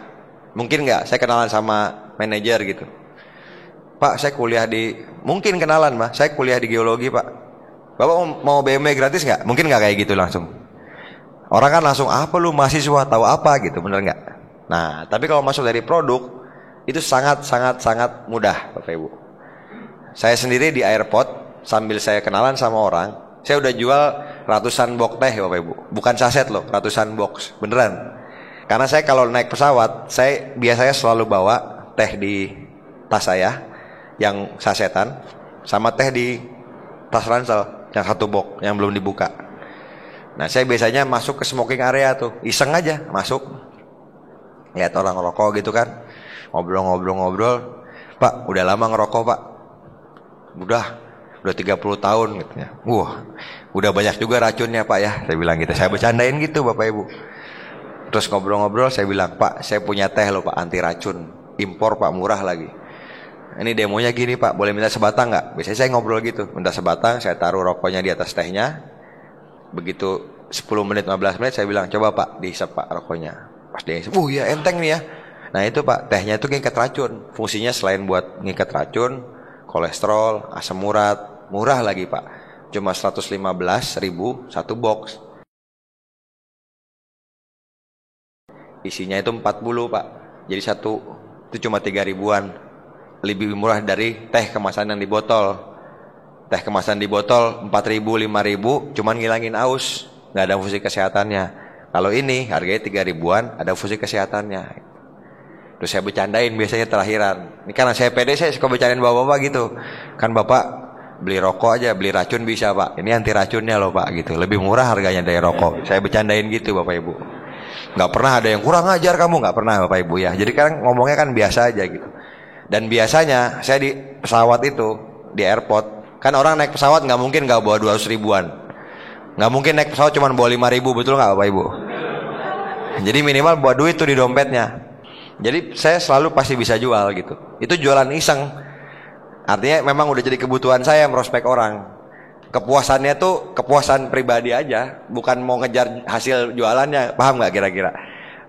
Speaker 1: mungkin nggak saya kenalan sama manajer gitu. Pak, saya kuliah di, mungkin kenalan mah, saya kuliah di geologi Pak. Bapak mau BMW gratis nggak? Mungkin nggak kayak gitu langsung. Orang kan langsung, apa lu mahasiswa tahu apa gitu, bener nggak? Nah, tapi kalau masuk dari produk itu sangat mudah Bapak Ibu. Saya sendiri di airport sambil saya kenalan sama orang, saya udah jual ratusan box teh Bapak Ibu. Bukan saset loh, ratusan box. Beneran. Karena saya kalau naik pesawat, saya biasanya selalu bawa teh di tas saya yang sasetan sama teh di tas ransel yang satu box yang belum dibuka. Nah, saya biasanya masuk ke smoking area tuh, iseng aja masuk. Lihat orang ngerokok gitu kan. Ngobrol. Pak, udah lama ngerokok, Pak? Udah 30 tahun gitu ya. Wah, udah banyak juga racunnya Pak ya. Saya bilang gitu. Saya bercandain gitu Bapak Ibu. Terus ngobrol-ngobrol saya bilang, Pak, saya punya teh loh Pak, anti racun. Impor Pak, murah lagi. Ini demonya gini Pak, boleh minta sebatang nggak? Biasanya saya ngobrol gitu. Minta sebatang, saya taruh rokoknya di atas tehnya. Begitu 10 menit 15 menit saya bilang, coba Pak, dihisap Pak rokoknya. Pas dia hisap, ya enteng nih ya. Nah itu Pak, tehnya itu ngikat racun. Fungsinya selain buat ngikat racun, kolesterol, asam urat, murah lagi Pak. Cuma 115.000 satu box. Isinya itu 40 Pak. Jadi satu itu cuma 3 ribuan. Lebih murah dari teh kemasan yang di botol. Teh kemasan di botol 4.000, 5.000 cuman ngilangin aus, nggak ada fungsi kesehatannya. Kalau ini harganya 3 ribuan, ada fungsi kesehatannya. Terus saya bercandain biasanya terakhiran. Ini karena saya pede, saya suka bercandain bapak-bapak gitu. Kan bapak beli rokok aja, beli racun bisa Pak. Ini anti racunnya loh Pak gitu. Lebih murah harganya dari rokok. Saya bercandain gitu Bapak Ibu. Nggak pernah ada yang kurang ajar kamu, nggak pernah Bapak Ibu ya. Jadi kan ngomongnya kan biasa aja gitu. Dan biasanya saya di pesawat itu, di airport, kan orang naik pesawat nggak mungkin nggak bawa 200 ribuan. Nggak mungkin naik pesawat cuma bawa 5 ribu, betul nggak Bapak Ibu? Jadi minimal bawa duit tuh di dompetnya. Jadi saya selalu pasti bisa jual gitu. Itu jualan iseng. Artinya memang udah jadi kebutuhan saya merospek orang. Kepuasannya tuh kepuasan pribadi aja, bukan mau ngejar hasil jualannya. Paham nggak kira-kira?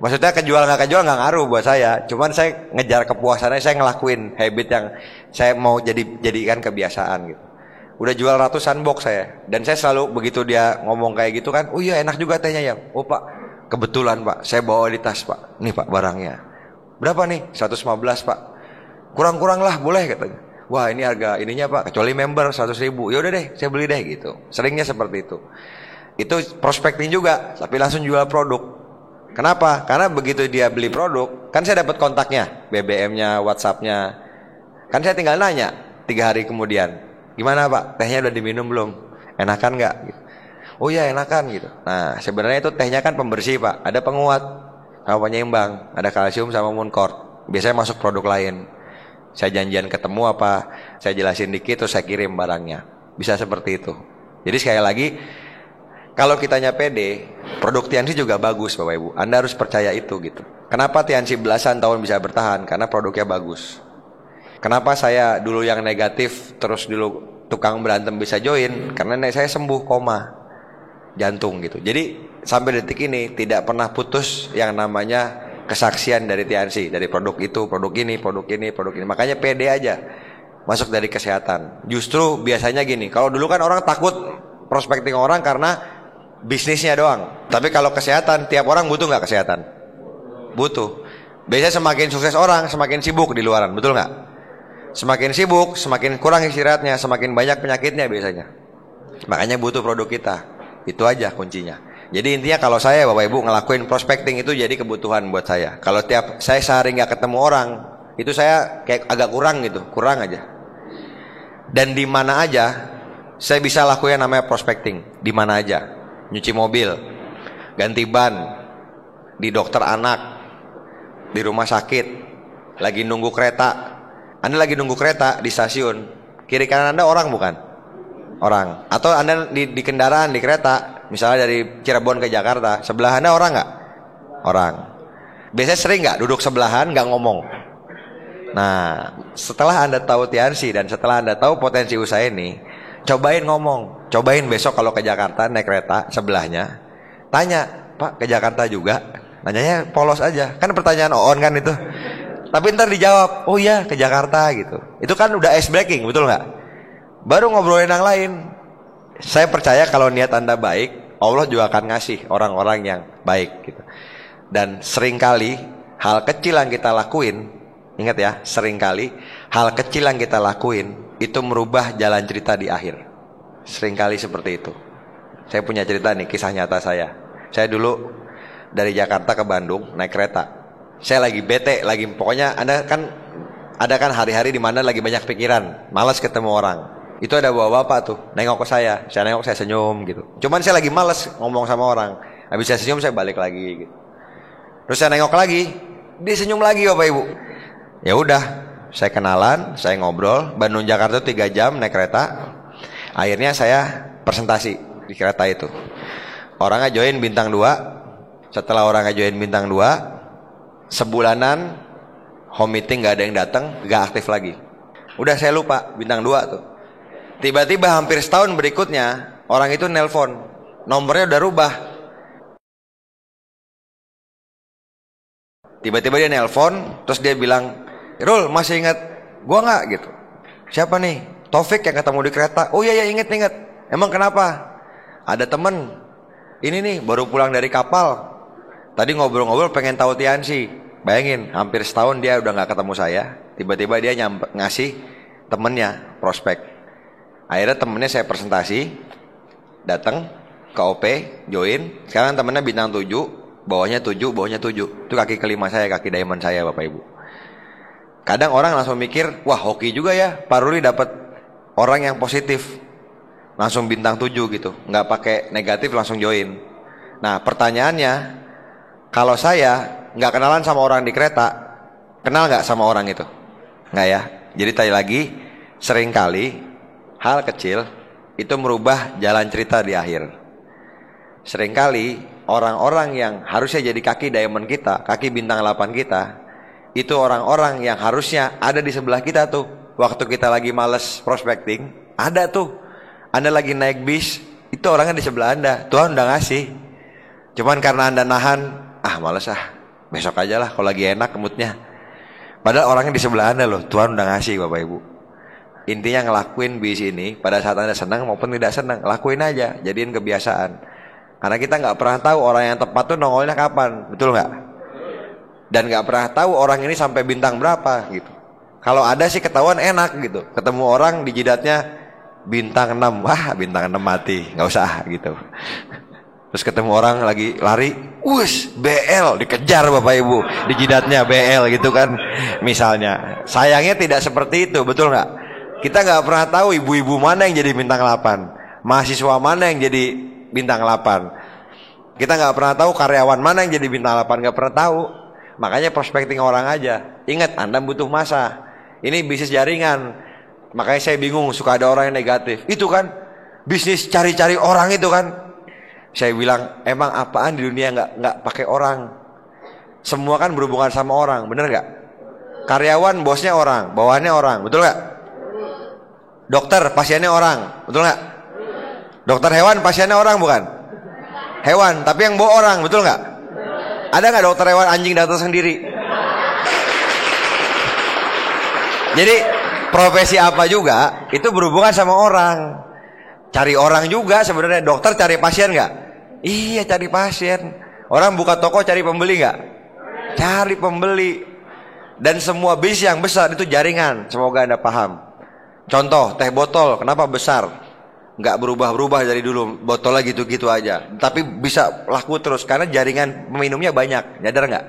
Speaker 1: Maksudnya kejual nggak ngaruh buat saya. Cuman saya ngejar kepuasannya, saya ngelakuin habit yang saya mau jadikan kebiasaan gitu. Udah jual ratusan box saya. Dan saya selalu begitu dia ngomong kayak gitu kan, oh iya enak juga tehnya ya. Oh pak, kebetulan pak, saya bawa di tas pak. Nih pak barangnya. Berapa nih? 115 pak. Kurang-kurang lah boleh katanya. Wah ini harga ininya pak, kecuali member 100.000. Ya udah deh, saya beli deh gitu. Seringnya seperti itu. Itu prospecting juga, tapi langsung jual produk. Kenapa? Karena begitu dia beli produk, kan saya dapat kontaknya, BBM-nya, WhatsApp-nya. Kan saya tinggal nanya 3 hari kemudian. Gimana pak, tehnya udah diminum belum? Enakan nggak? Gitu. Oh iya enakan gitu. Nah sebenarnya itu tehnya kan pembersih pak. Ada penguat sama penyeimbang, ada kalsium sama Mooncort. Biasanya masuk produk lain. Saya janjian ketemu apa, saya jelasin dikit terus saya kirim barangnya. Bisa seperti itu. Jadi sekali lagi, kalau kitanya pede, produk Tiansi juga bagus Bapak Ibu. Anda harus percaya itu gitu. Kenapa Tiansi belasan tahun bisa bertahan? Karena produknya bagus. Kenapa saya dulu yang negatif terus dulu tukang berantem bisa join? Karena saya sembuh koma jantung gitu. Jadi sampai detik ini tidak pernah putus yang namanya kesaksian dari Tiansi, dari produk itu, produk ini, produk ini, produk ini. Makanya pede aja masuk dari kesehatan. Justru biasanya gini, kalau dulu kan orang takut prospecting orang karena bisnisnya doang. Tapi kalau kesehatan, tiap orang butuh nggak kesehatan? Butuh. Biasanya semakin sukses orang, semakin sibuk di luaran, betul nggak? Semakin sibuk, semakin kurang istirahatnya, semakin banyak penyakitnya biasanya. Makanya butuh produk kita. Itu aja kuncinya. Jadi intinya kalau saya Bapak Ibu ngelakuin prospecting itu jadi kebutuhan buat saya. Kalau tiap saya sehari nggak ketemu orang, itu saya kayak agak kurang gitu, kurang aja. Dan di mana aja saya bisa lakuin namanya prospecting. Di mana aja. Nyuci mobil, ganti ban, di dokter anak, di rumah sakit, lagi nunggu kereta. Anda lagi nunggu kereta di stasiun, kiri kanan Anda orang bukan? Orang. Atau Anda di kendaraan, di kereta, misalnya dari Cirebon ke Jakarta, sebelah Anda orang nggak? Orang. Biasanya sering nggak duduk sebelahan nggak ngomong? Nah, setelah Anda tahu Tiansi dan setelah Anda tahu potensi usaha ini, cobain ngomong. Cobain besok kalau ke Jakarta naik kereta sebelahnya, tanya, Pak ke Jakarta juga? Nanyanya polos aja, kan pertanyaan on kan itu. Tapi ntar dijawab, oh iya ke Jakarta gitu. Itu kan udah ice breaking, betul nggak? Baru ngobrolin yang lain. Saya percaya kalau niat Anda baik, Allah juga akan ngasih orang-orang yang baik gitu. Dan seringkali hal kecil yang kita lakuin, ingat ya, seringkali hal kecil yang kita lakuin itu merubah jalan cerita di akhir. Seringkali seperti itu. Saya punya cerita nih, kisah nyata saya. Saya dulu dari Jakarta ke Bandung naik kereta. Saya lagi bete, lagi pokoknya ada kan hari-hari di mana lagi banyak pikiran, malas ketemu orang. Itu ada bapak-bapak tuh, nengok ke saya nengok, saya senyum gitu. Cuman saya lagi malas ngomong sama orang. Habis saya senyum saya balik lagi gitu. Terus saya nengok lagi, dia senyum lagi Bapak Ibu. Ya udah, saya kenalan, saya ngobrol. Bandung Jakarta 3 jam naik kereta. Akhirnya saya presentasi di kereta itu. Orangnya join bintang 2. Setelah orangnya join bintang 2, sebulanan home meeting gak ada yang datang, gak aktif lagi. Udah saya lupa bintang 2 tuh. Tiba-tiba hampir setahun berikutnya orang itu nelpon, nomornya udah rubah. Tiba-tiba dia nelpon, terus dia bilang, Rul masih ingat gua nggak gitu? Siapa nih? Taufik yang ketemu di kereta. Oh iya inget. Emang kenapa? Ada temen ini nih baru pulang dari kapal. Tadi ngobrol-ngobrol pengen tahu Tiansi. Bayangin, hampir setahun dia udah nggak ketemu saya. Tiba-tiba dia ngasih temennya prospek. Akhirnya temennya saya presentasi, datang ke OP, join. Sekarang temennya bintang 7, bawahnya 7. Itu kaki kelima saya, kaki diamond saya Bapak Ibu. Kadang orang langsung mikir, wah hoki juga ya, Pak Ruli dapat orang yang positif, langsung bintang 7 gitu, nggak pakai negatif langsung join. Nah pertanyaannya, kalau saya nggak kenalan sama orang di kereta, kenal nggak sama orang itu? Nggak ya. Jadi tadi lagi, seringkali hal kecil itu merubah jalan cerita di akhir. Seringkali orang-orang yang harusnya jadi kaki diamond kita, kaki bintang 8 kita, itu orang-orang yang harusnya ada di sebelah kita tuh. Waktu kita lagi males prospecting, ada tuh. Anda lagi naik bis, itu orangnya di sebelah Anda. Tuhan udah ngasih. Cuman karena Anda nahan, males besok aja lah kalau lagi enak moodnya. Padahal orangnya di sebelah Anda loh, Tuhan udah ngasih Bapak Ibu. intinya ngelakuin bisnis ini pada saat Anda senang maupun tidak senang, lakuin aja, jadiin kebiasaan. Karena kita nggak pernah tahu orang yang tepat tuh nongolnya kapan, betul nggak? Dan nggak pernah tahu orang ini sampai bintang berapa gitu. Kalau ada sih ketahuan enak gitu, ketemu orang di jidatnya bintang 6, wah bintang 6 mati, nggak usah gitu. Terus ketemu orang lagi lari, wush, BL, dikejar Bapak Ibu, di jidatnya BL gitu kan, misalnya. Sayangnya tidak seperti itu, betul nggak? Kita nggak pernah tahu ibu-ibu mana yang jadi bintang 8, mahasiswa mana yang jadi bintang 8. Kita nggak pernah tahu karyawan mana yang jadi bintang 8, nggak pernah tahu. Makanya prospecting orang aja. Ingat, Anda butuh masa. Ini bisnis jaringan. Makanya saya bingung, suka ada orang yang negatif. Itu kan bisnis cari-cari orang itu kan. Saya bilang, emang apaan di dunia nggak pakai orang? Semua kan berhubungan sama orang, bener nggak? Karyawan bosnya orang, bawahannya orang, betul nggak? Dokter pasiennya orang, betul nggak? Dokter hewan pasiennya orang bukan? Hewan, tapi yang bawa orang, betul nggak? Ada nggak dokter hewan anjing datang sendiri? Jadi profesi apa juga itu berhubungan sama orang. Cari orang juga sebenarnya. Dokter cari pasien nggak? Iya, cari pasien. Orang buka toko cari pembeli nggak? Cari pembeli. Dan semua bisnis yang besar itu jaringan. Semoga Anda paham. Contoh, teh botol kenapa besar? Nggak berubah-berubah dari dulu, botolnya gitu-gitu aja. Tapi bisa laku terus karena jaringan peminumnya banyak. Nyadar nggak?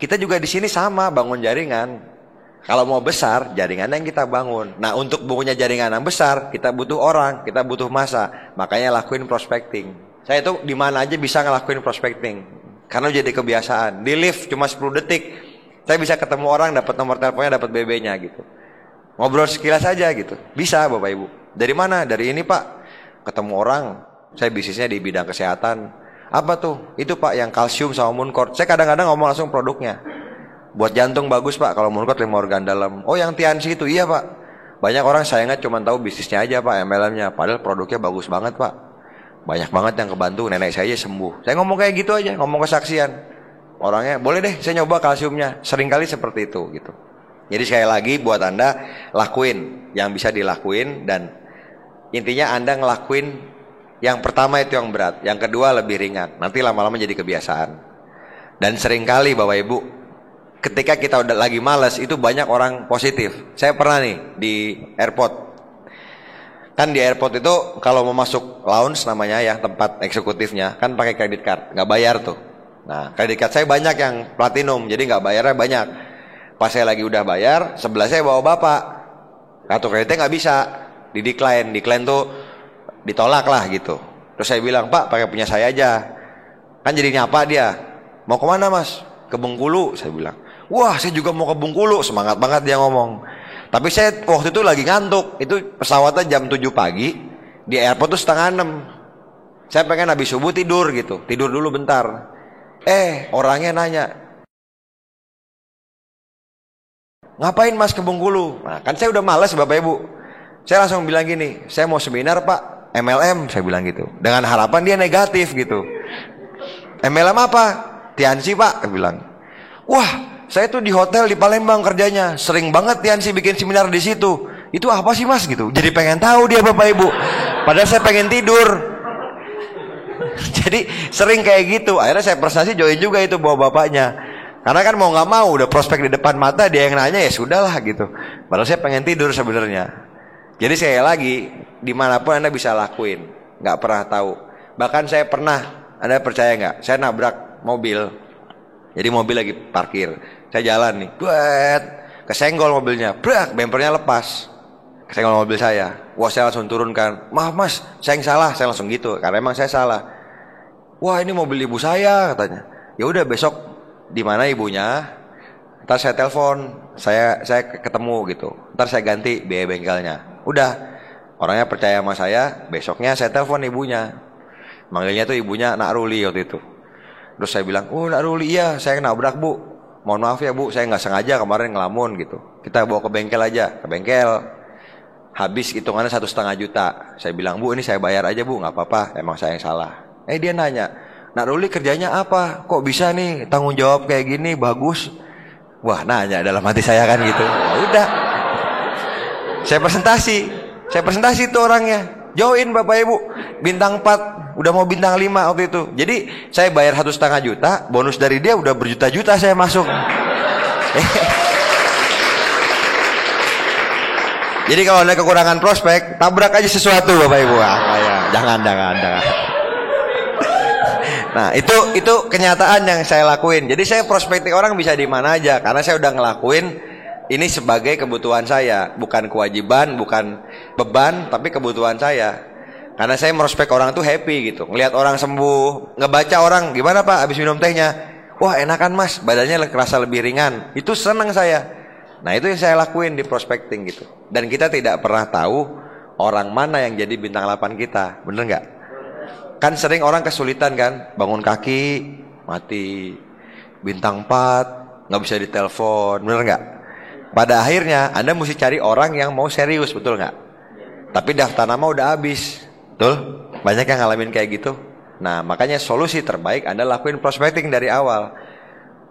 Speaker 1: Kita juga di sini sama, bangun jaringan. Kalau mau besar, jaringan yang kita bangun. Nah, untuk punya jaringan yang besar, kita butuh orang, kita butuh masa. Makanya lakuin prospecting. Saya tuh di mana aja bisa ngelakuin prospecting. Karena jadi kebiasaan. Di lift cuma 10 detik, saya bisa ketemu orang, dapat nomor teleponnya, dapat BB-nya gitu. Ngobrol sekilas aja gitu. Bisa Bapak Ibu. Dari mana? Dari ini Pak. Ketemu orang, saya bisnisnya di bidang kesehatan. Apa tuh? Itu Pak yang kalsium sama Mooncort. Saya kadang-kadang ngomong langsung produknya. Buat jantung bagus Pak, kalau Mooncort 5 organ dalam. Oh yang Tiansi itu, iya Pak. Banyak orang sayangnya cuma tahu bisnisnya aja Pak, MLM-nya. Padahal produknya bagus banget Pak. Banyak banget yang kebantu, nenek saya aja sembuh. Saya ngomong kayak gitu aja, ngomong kesaksian. Orangnya, boleh deh saya nyoba kalsiumnya. Seringkali seperti itu gitu. Jadi sekali lagi buat Anda, lakuin yang bisa dilakuin. Dan intinya Anda ngelakuin yang pertama itu yang berat, yang kedua lebih ringan. Nanti lama-lama jadi kebiasaan. Dan seringkali Bapak Ibu, ketika kita udah lagi malas, itu banyak orang positif. Saya pernah nih di airport. Kan di airport itu kalau mau masuk lounge namanya ya, tempat eksekutifnya, kan pakai kredit card, nggak bayar tuh. Nah, kredit card saya banyak yang platinum, jadi nggak bayarnya banyak. Pas saya lagi udah bayar, sebelah saya bawa bapak. Kartu kreditnya nggak bisa, di decline. Decline tuh ditolak lah gitu. Terus saya bilang, Pak pakai punya saya aja. Kan jadi nyapa dia. Mau kemana Mas? Ke Bengkulu, saya bilang. Wah, saya juga mau ke Bengkulu. Semangat banget dia ngomong. Tapi saya waktu itu lagi ngantuk. Itu pesawatnya jam 7 pagi. Di airport tuh setengah 6. Saya pengen habis subuh tidur gitu. Tidur dulu bentar. Orangnya nanya, ngapain Mas ke Bengkulu? Nah, kan saya udah males Bapak Ibu. Saya langsung bilang gini, saya mau seminar Pak, MLM, saya bilang gitu. Dengan harapan dia negatif gitu. MLM apa? Tiansi Pak, saya bilang. Wah, saya tuh di hotel di Palembang kerjanya. Sering banget Tiansi bikin seminar di situ. Itu apa sih Mas gitu? Jadi pengen tahu dia Bapak Ibu. Padahal saya pengen tidur. Jadi sering kayak gitu. Akhirnya saya presentasi join juga itu bawa bapaknya. Karena kan mau nggak mau udah prospek di depan mata, dia yang nanya ya sudahlah gitu. Padahal saya pengen tidur sebenarnya. Jadi sekali lagi, dimanapun Anda bisa lakuin, nggak pernah tahu. Bahkan saya pernah, Anda percaya nggak? Saya nabrak mobil. Jadi mobil lagi parkir, saya jalan nih, buat kesenggol mobilnya, brak, bempernya lepas, kesenggol mobil saya. Wah, saya langsung turunkan, maaf Mas, saya yang salah, saya langsung gitu, karena emang saya salah. Wah, ini mobil ibu saya katanya. Ya udah besok di mana ibunya? Ntar saya telepon, saya ketemu gitu. Ntar saya ganti biaya bengkelnya. Udah, orangnya percaya sama saya. Besoknya saya telepon ibunya. Manggilnya tuh ibunya Nak Ruli waktu itu. Terus saya bilang, oh Nak Ruli iya, saya nabrak Bu. Mohon maaf ya Bu, saya nggak sengaja kemarin ngelamun gitu. Kita bawa ke bengkel aja, ke bengkel. Habis hitungannya 1,5 juta. Saya bilang, Bu ini saya bayar aja Bu, nggak apa-apa. Emang saya yang salah. Dia nanya, Nak Ruli kerjanya apa? Kok bisa nih tanggung jawab kayak gini, bagus. Wah, nanya dalam hati saya kan gitu. Ya udah. Saya presentasi tuh orangnya. Join Bapak Ibu, bintang 4, udah mau bintang 5 waktu itu. Jadi saya bayar 1,5 juta, bonus dari dia udah berjuta-juta saya masuk. Jadi kalau ada kekurangan prospek, tabrak aja sesuatu Bapak Ibu. Jangan. Nah, itu kenyataan yang saya lakuin. Jadi saya prospekting orang bisa di mana aja karena saya udah ngelakuin ini sebagai kebutuhan saya, bukan kewajiban, bukan beban, tapi kebutuhan saya. Karena saya merospek orang tuh happy gitu. Ngelihat orang sembuh, ngebaca orang, gimana Pak habis minum tehnya? Wah, enakan Mas, badannya kerasa lebih ringan. Itu senang saya. Nah, itu yang saya lakuin di prospecting gitu. Dan kita tidak pernah tahu orang mana yang jadi bintang 8 kita. Bener nggak? Kan sering orang kesulitan kan, bangun kaki mati, bintang 4 nggak bisa ditelepon, bener nggak? Pada akhirnya Anda mesti cari orang yang mau serius, betul nggak? Tapi daftar nama udah habis, betul? Banyak yang ngalamin kayak gitu. Nah, makanya solusi terbaik Anda lakuin prospecting dari awal.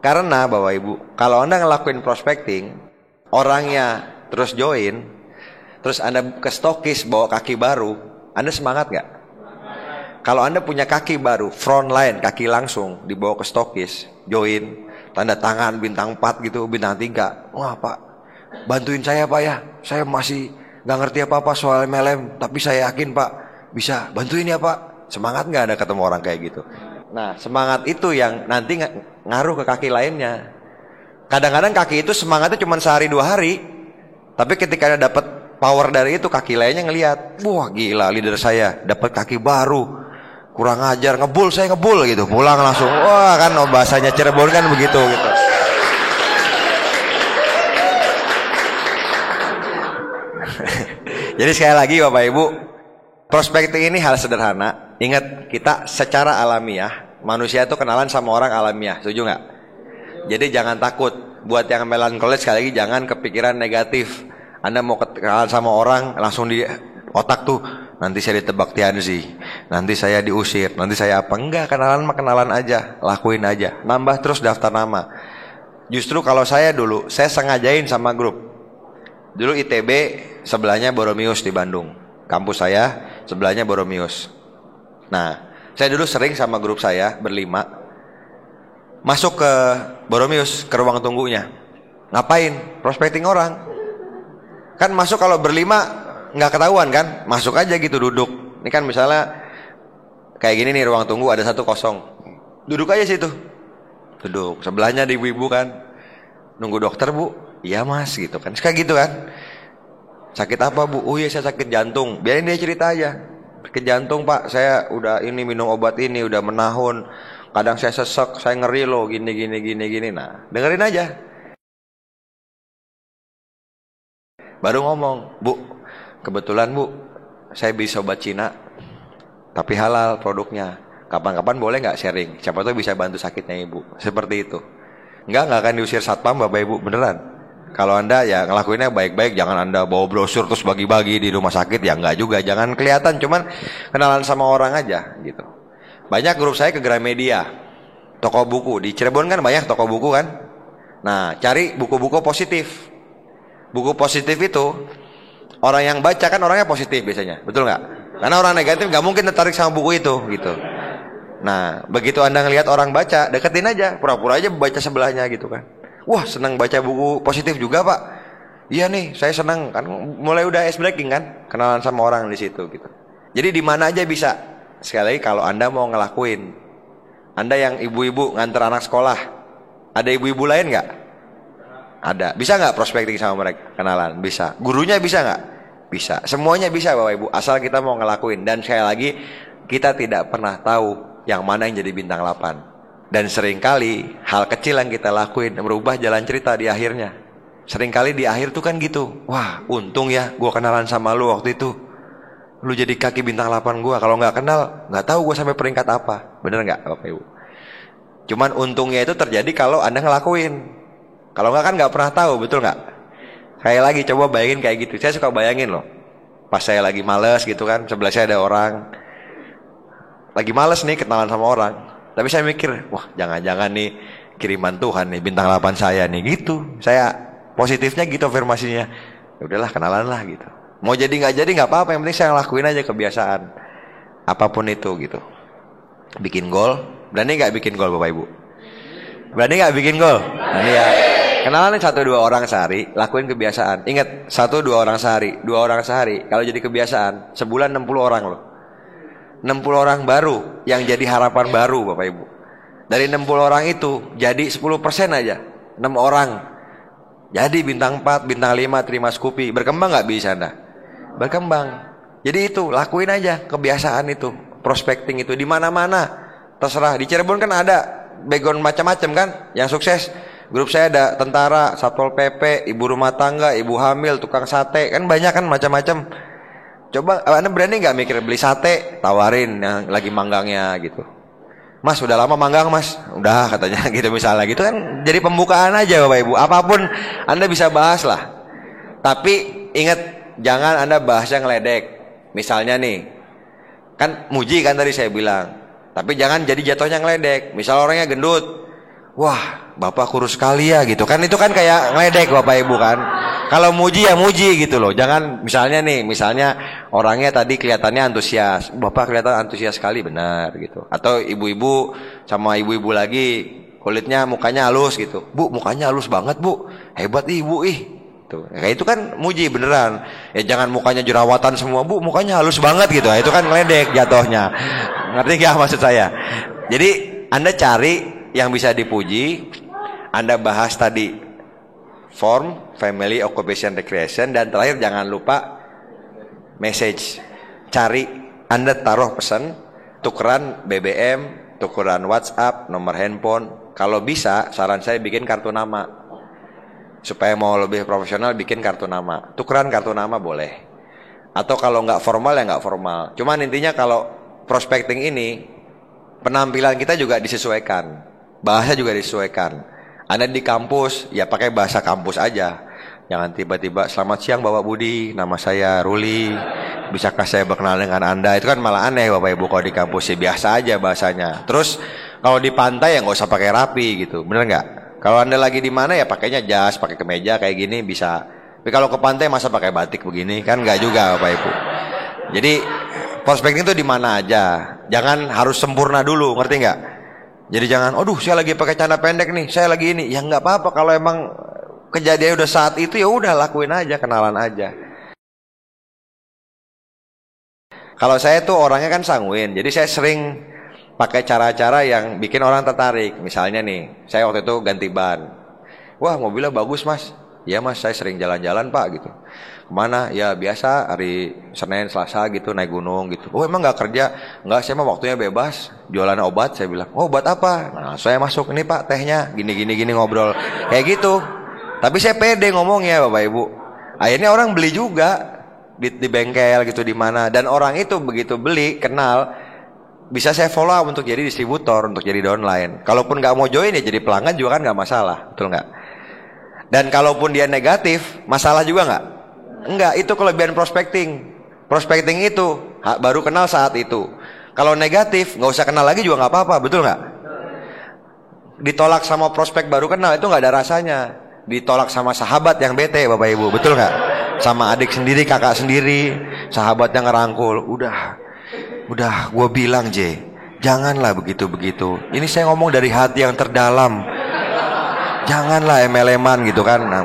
Speaker 1: Karena Bapak Ibu, kalau Anda ngelakuin prospecting, orangnya terus join, terus Anda ke stokis bawa kaki baru, Anda semangat nggak? Kalau Anda punya kaki baru, front line, kaki langsung dibawa ke stokis, join, tanda tangan bintang 4 gitu, bintang 3. Wah Pak, bantuin saya Pak ya, saya masih nggak ngerti apa-apa soal MLM, tapi saya yakin Pak bisa, bantuin ya Pak. Semangat nggak Anda ketemu orang kayak gitu? Nah, semangat itu yang nanti ngaruh ke kaki lainnya. Kadang-kadang kaki itu semangatnya cuma sehari 2 hari, tapi ketika Anda dapat power dari itu, kaki lainnya ngelihat, wah gila leader saya dapat kaki baru, kurang ajar, saya ngebul gitu, pulang langsung, wah kan bahasanya Cirebon kan begitu gitu. Jadi sekali lagi Bapak Ibu, prospecting ini hal sederhana. Ingat, kita secara alamiah, manusia itu kenalan sama orang alamiah, setuju nggak? Jadi jangan takut. Buat yang melankolis sekali lagi, jangan kepikiran negatif. Anda mau kenalan sama orang, langsung di otak tuh, nanti saya ditebak Tianzi, nanti saya diusir, nanti saya apa. Enggak, kenalan aja, lakuin aja, nambah terus daftar nama. Justru kalau saya dulu, saya sengajain sama grup. Dulu ITB sebelahnya Boromius di Bandung, kampus saya sebelahnya Boromius. Nah, saya dulu sering sama grup saya berlima masuk ke Boromius, ke ruang tunggunya. Ngapain? Prospecting orang. Kan masuk kalau berlima nggak ketahuan kan, masuk aja gitu, duduk. Ini kan misalnya kayak gini nih, ruang tunggu ada 1 kosong, duduk aja situ, duduk sebelahnya di ibu-ibu kan, nunggu dokter Bu, iya Mas gitu kan, kayak gitu kan. Sakit apa Bu? Oh iya saya sakit jantung. Biarin dia cerita aja, sakit jantung Pak, saya udah ini minum obat ini udah menahun, kadang saya sesek, saya ngeri loh, gini. Nah, dengerin aja. Baru ngomong, Bu, kebetulan Bu, saya bisa obat Cina, tapi halal produknya. Kapan-kapan boleh nggak sharing? Siapa tahu bisa bantu sakitnya Ibu. Seperti itu. Nggak akan diusir satpam Bapak Ibu, beneran. Kalau Anda ya ngelakuinnya baik-baik, jangan Anda bawa brosur terus bagi-bagi di rumah sakit, ya nggak juga. Jangan kelihatan, cuman kenalan sama orang aja gitu. Banyak grup saya ke Gramedia, toko buku. Di Cirebon kan banyak toko buku kan. Nah, cari buku-buku positif. Buku positif itu orang yang baca kan orangnya positif biasanya, betul nggak? Karena orang negatif nggak mungkin tertarik sama buku itu, gitu. Nah, begitu Anda ngelihat orang baca, deketin aja, pura-pura aja baca sebelahnya gitu kan. Wah, senang baca buku positif juga Pak. Iya nih, saya senang kan. Mulai udah ice breaking kan, kenalan sama orang di situ gitu. Jadi di mana aja bisa. Sekali lagi kalau Anda mau ngelakuin, Anda yang ibu-ibu nganter anak sekolah, ada ibu-ibu lain nggak? Ada. Bisa nggak prospecting sama mereka? Kenalan? Bisa. Gurunya bisa nggak? Bisa. Semuanya bisa Bapak Ibu, asal kita mau ngelakuin. Dan sekali lagi, kita tidak pernah tahu yang mana yang jadi bintang 8. Dan seringkali hal kecil yang kita lakuin merubah jalan cerita di akhirnya. Seringkali di akhir tuh kan gitu, wah untung ya gue kenalan sama lu waktu itu, lu jadi kaki bintang 8 gue. Kalau nggak kenal, nggak tahu gue sampai peringkat apa. Bener nggak Bapak Ibu? Cuman untungnya itu terjadi kalau Anda ngelakuin. Kalau nggak kan nggak pernah tahu, betul nggak? Kayak lagi coba bayangin kayak gitu. Saya suka bayangin loh, pas saya lagi males gitu kan, sebelah saya ada orang lagi males nih kenalan sama orang, tapi saya mikir, wah jangan-jangan nih kiriman Tuhan nih bintang 8 saya nih gitu. Saya positifnya gitu afirmasinya. Ya udahlah, kenalan lah gitu. Mau jadi nggak jadi nggak apa-apa, yang penting saya ngelakuin aja kebiasaan apapun itu gitu. Bikin gol, berani nggak bikin gol Bapak Ibu? Berani nggak bikin gol? Berani ya. Kenalan 1-2 orang sehari, lakuin kebiasaan. Ingat, 1-2 orang sehari, 2 orang sehari. Kalau jadi kebiasaan, sebulan 60 orang loh. 60 orang baru yang jadi harapan baru Bapak Ibu. Dari 60 orang itu jadi 10% aja, 6 orang jadi bintang 4, bintang 5, terima Scoopy. Berkembang nggak bisa Anda? Berkembang. Jadi itu lakuin aja kebiasaan itu, prospecting itu di mana-mana. Terserah. Di Cirebon kan ada background macam-macam kan, yang sukses. Grup saya ada tentara, satpol PP, ibu rumah tangga, ibu hamil, tukang sate, kan banyak kan macam-macam. Coba Anda berani nggak mikir beli sate, tawarin yang lagi manggangnya gitu. Mas udah lama manggang mas, udah katanya gitu misalnya gitu kan, jadi pembukaan aja Bapak Ibu. Apapun Anda bisa bahas lah. Tapi ingat, jangan Anda bahasnya ngeledek. Misalnya nih, kan muji kan tadi saya bilang. Tapi jangan jadi jatuhnya ngeledek. Misal orangnya gendut, wah bapak kurus sekali ya gitu kan, itu kan kayak ngeledek Bapak Ibu kan. Kalau muji ya muji gitu loh. Jangan misalnya nih, misalnya orangnya tadi kelihatannya antusias, bapak kelihatan antusias sekali, benar gitu. Atau ibu-ibu sama ibu-ibu lagi, kulitnya mukanya halus gitu, bu mukanya halus banget bu, hebat ibu ih. Tuh, kayak itu kan muji beneran. Ya jangan mukanya jerawatan semua, bu mukanya halus banget gitu. Itu kan ngeledek jatuhnya. Ngerti gak maksud saya? Jadi Anda cari yang bisa dipuji, Anda bahas tadi form, family, occupation, recreation, dan terakhir jangan lupa message. Cari, Anda taruh pesan, tukeran BBM, tukeran WhatsApp, nomor handphone. Kalau bisa, saran saya bikin kartu nama. Supaya mau lebih profesional, bikin kartu nama. Tukeran kartu nama boleh. Atau kalau nggak formal ya nggak formal. Cuman intinya kalau prospecting ini, penampilan kita juga disesuaikan, bahasa juga disesuaikan. Anda di kampus, ya pakai bahasa kampus aja. Jangan tiba-tiba, selamat siang Bapak Budi, nama saya Ruli, bisakah saya berkenalan dengan Anda? Itu kan malah aneh Bapak Ibu kalau di kampus, ya biasa aja bahasanya. Terus kalau di pantai ya nggak usah pakai rapi gitu, bener nggak? Kalau Anda lagi di mana ya pakainya jas, pakai kemeja kayak gini bisa. Tapi kalau ke pantai masa pakai batik begini, kan nggak juga Bapak Ibu. Jadi prospecting itu di mana aja, jangan harus sempurna dulu, ngerti nggak? Jadi jangan, aduh saya lagi pakai celana pendek nih, saya lagi ini, ya nggak apa-apa. Kalau emang kejadian udah saat itu ya udah lakuin aja, kenalan aja. Kalau saya tuh orangnya kan sanguin, jadi saya sering pakai cara-cara yang bikin orang tertarik. Misalnya nih, saya waktu itu ganti ban. Wah mobilnya bagus mas. Iya mas, saya sering jalan-jalan pak gitu. Kemana? Ya biasa hari Senin, Selasa gitu naik gunung gitu. Oh emang gak kerja? Enggak, saya mah waktunya bebas. Jualan obat, saya bilang. Oh obat apa? Nah saya masuk, ini pak tehnya. Gini ngobrol. Kayak gitu. Tapi saya pede ngomongnya Bapak Ibu. Akhirnya orang beli juga. Di bengkel gitu di mana. Dan orang itu begitu beli, kenal, bisa saya follow up untuk jadi distributor, untuk jadi downline. Kalaupun gak mau join ya jadi pelanggan juga kan gak masalah. Betul gak? Dan kalaupun dia negatif, masalah juga nggak? Enggak, itu kelebihan prospecting. Prospecting itu baru kenal saat itu. Kalau negatif, nggak usah kenal lagi juga nggak apa-apa, betul nggak? Ditolak sama prospek baru kenal itu nggak ada rasanya. Ditolak sama sahabat yang bete, Bapak Ibu, betul nggak? Sama adik sendiri, kakak sendiri, sahabat yang ngerangkul, udah, gue bilang J, janganlah begitu-begitu. Ini saya ngomong dari hati yang terdalam. Janganlah emel-eman gitu kan. Nah,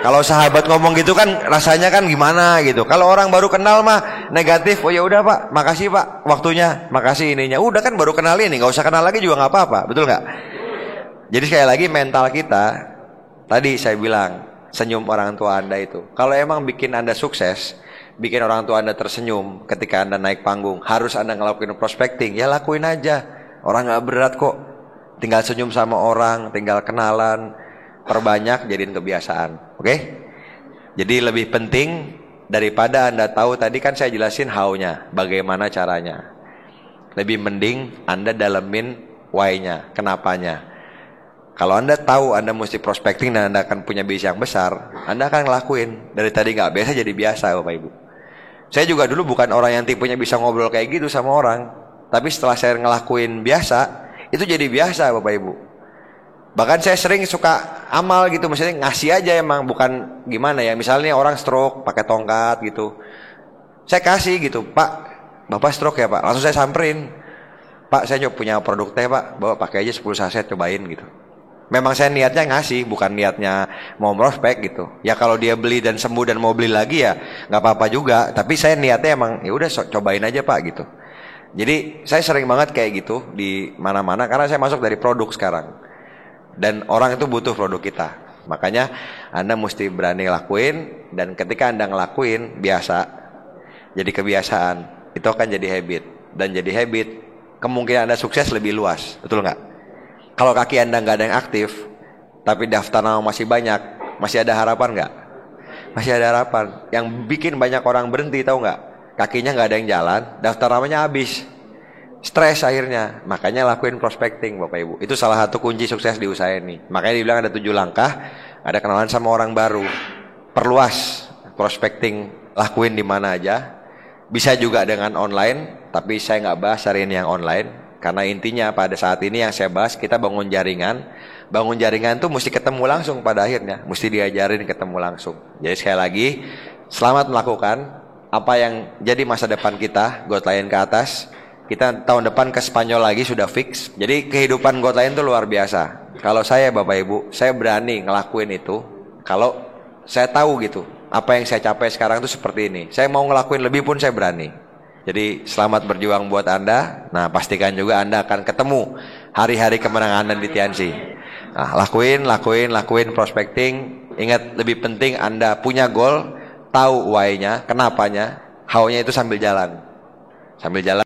Speaker 1: kalau sahabat ngomong gitu kan rasanya kan gimana gitu. Kalau orang baru kenal mah negatif, oh ya udah pak, makasih pak waktunya, makasih ininya. Udah kan baru kenal ini, nggak usah kenal lagi juga nggak apa-apa, betul nggak? Jadi sekali lagi mental kita, tadi saya bilang senyum orang tua Anda itu. Kalau emang bikin Anda sukses, bikin orang tua Anda tersenyum ketika Anda naik panggung, harus Anda ngelakuin prospecting, ya lakuin aja. Orang nggak berat kok. Tinggal senyum sama orang, tinggal kenalan, perbanyak jadiin kebiasaan. Oke? Jadi lebih penting daripada Anda tahu, tadi kan saya jelasin how-nya, bagaimana caranya. Lebih mending Anda dalemin why-nya, kenapanya. Kalau Anda tahu Anda mesti prospecting dan Anda akan punya bisnis yang besar, Anda akan ngelakuin. Dari tadi nggak biasa jadi biasa Bapak Ibu. Saya juga dulu bukan orang yang tipenya bisa ngobrol kayak gitu sama orang. Tapi setelah saya ngelakuin biasa, itu jadi biasa Bapak Ibu. Bahkan saya sering suka amal gitu, maksudnya ngasih aja emang, bukan gimana ya. Misalnya orang stroke pakai tongkat gitu, saya kasih gitu, Pak, Bapak stroke ya Pak, langsung saya samperin, Pak saya punya produk teh Pak, bawa pakai aja 10 saset cobain gitu. Memang saya niatnya ngasih, bukan niatnya mau prospek gitu. Ya kalau dia beli dan sembuh dan mau beli lagi ya nggak apa-apa juga. Tapi saya niatnya emang ya udah cobain aja Pak gitu. Jadi saya sering banget kayak gitu di mana-mana karena saya masuk dari produk sekarang. Dan orang itu butuh produk kita. Makanya Anda mesti berani lakuin, dan ketika Anda ngelakuin biasa, jadi kebiasaan, itu akan jadi habit. Dan jadi habit, kemungkinan Anda sukses lebih luas. Betul nggak? Kalau kaki Anda nggak ada yang aktif, tapi daftar nama masih banyak, masih ada harapan nggak? Masih ada harapan. Yang bikin banyak orang berhenti tahu nggak? Kakinya nggak ada yang jalan, daftar namanya habis. Stres akhirnya. Makanya lakuin prospecting Bapak Ibu. Itu salah satu kunci sukses di usaha ini. Makanya dibilang ada 7 langkah. Ada kenalan sama orang baru. Perluas prospecting, lakuin di mana aja. Bisa juga dengan online, tapi saya nggak bahas hari ini yang online. Karena intinya pada saat ini yang saya bahas, kita bangun jaringan. Bangun jaringan itu mesti ketemu langsung pada akhirnya. Mesti diajarin ketemu langsung. Jadi sekali lagi, selamat melakukan apa yang jadi masa depan kita. Godline ke atas. Kita tahun depan ke Spanyol lagi sudah fix. Jadi kehidupan Godline itu luar biasa. Kalau saya Bapak Ibu, saya berani ngelakuin itu. Kalau saya tahu gitu, apa yang saya capai sekarang itu seperti ini. Saya mau ngelakuin lebih pun saya berani. Jadi selamat berjuang buat Anda. Nah pastikan juga Anda akan ketemu hari-hari kemenangan Anda di Tiansi. Nah lakuin prospecting. Ingat lebih penting Anda punya goal, tahu why-nya, kenapanya, how-nya itu sambil jalan. Sambil jalan.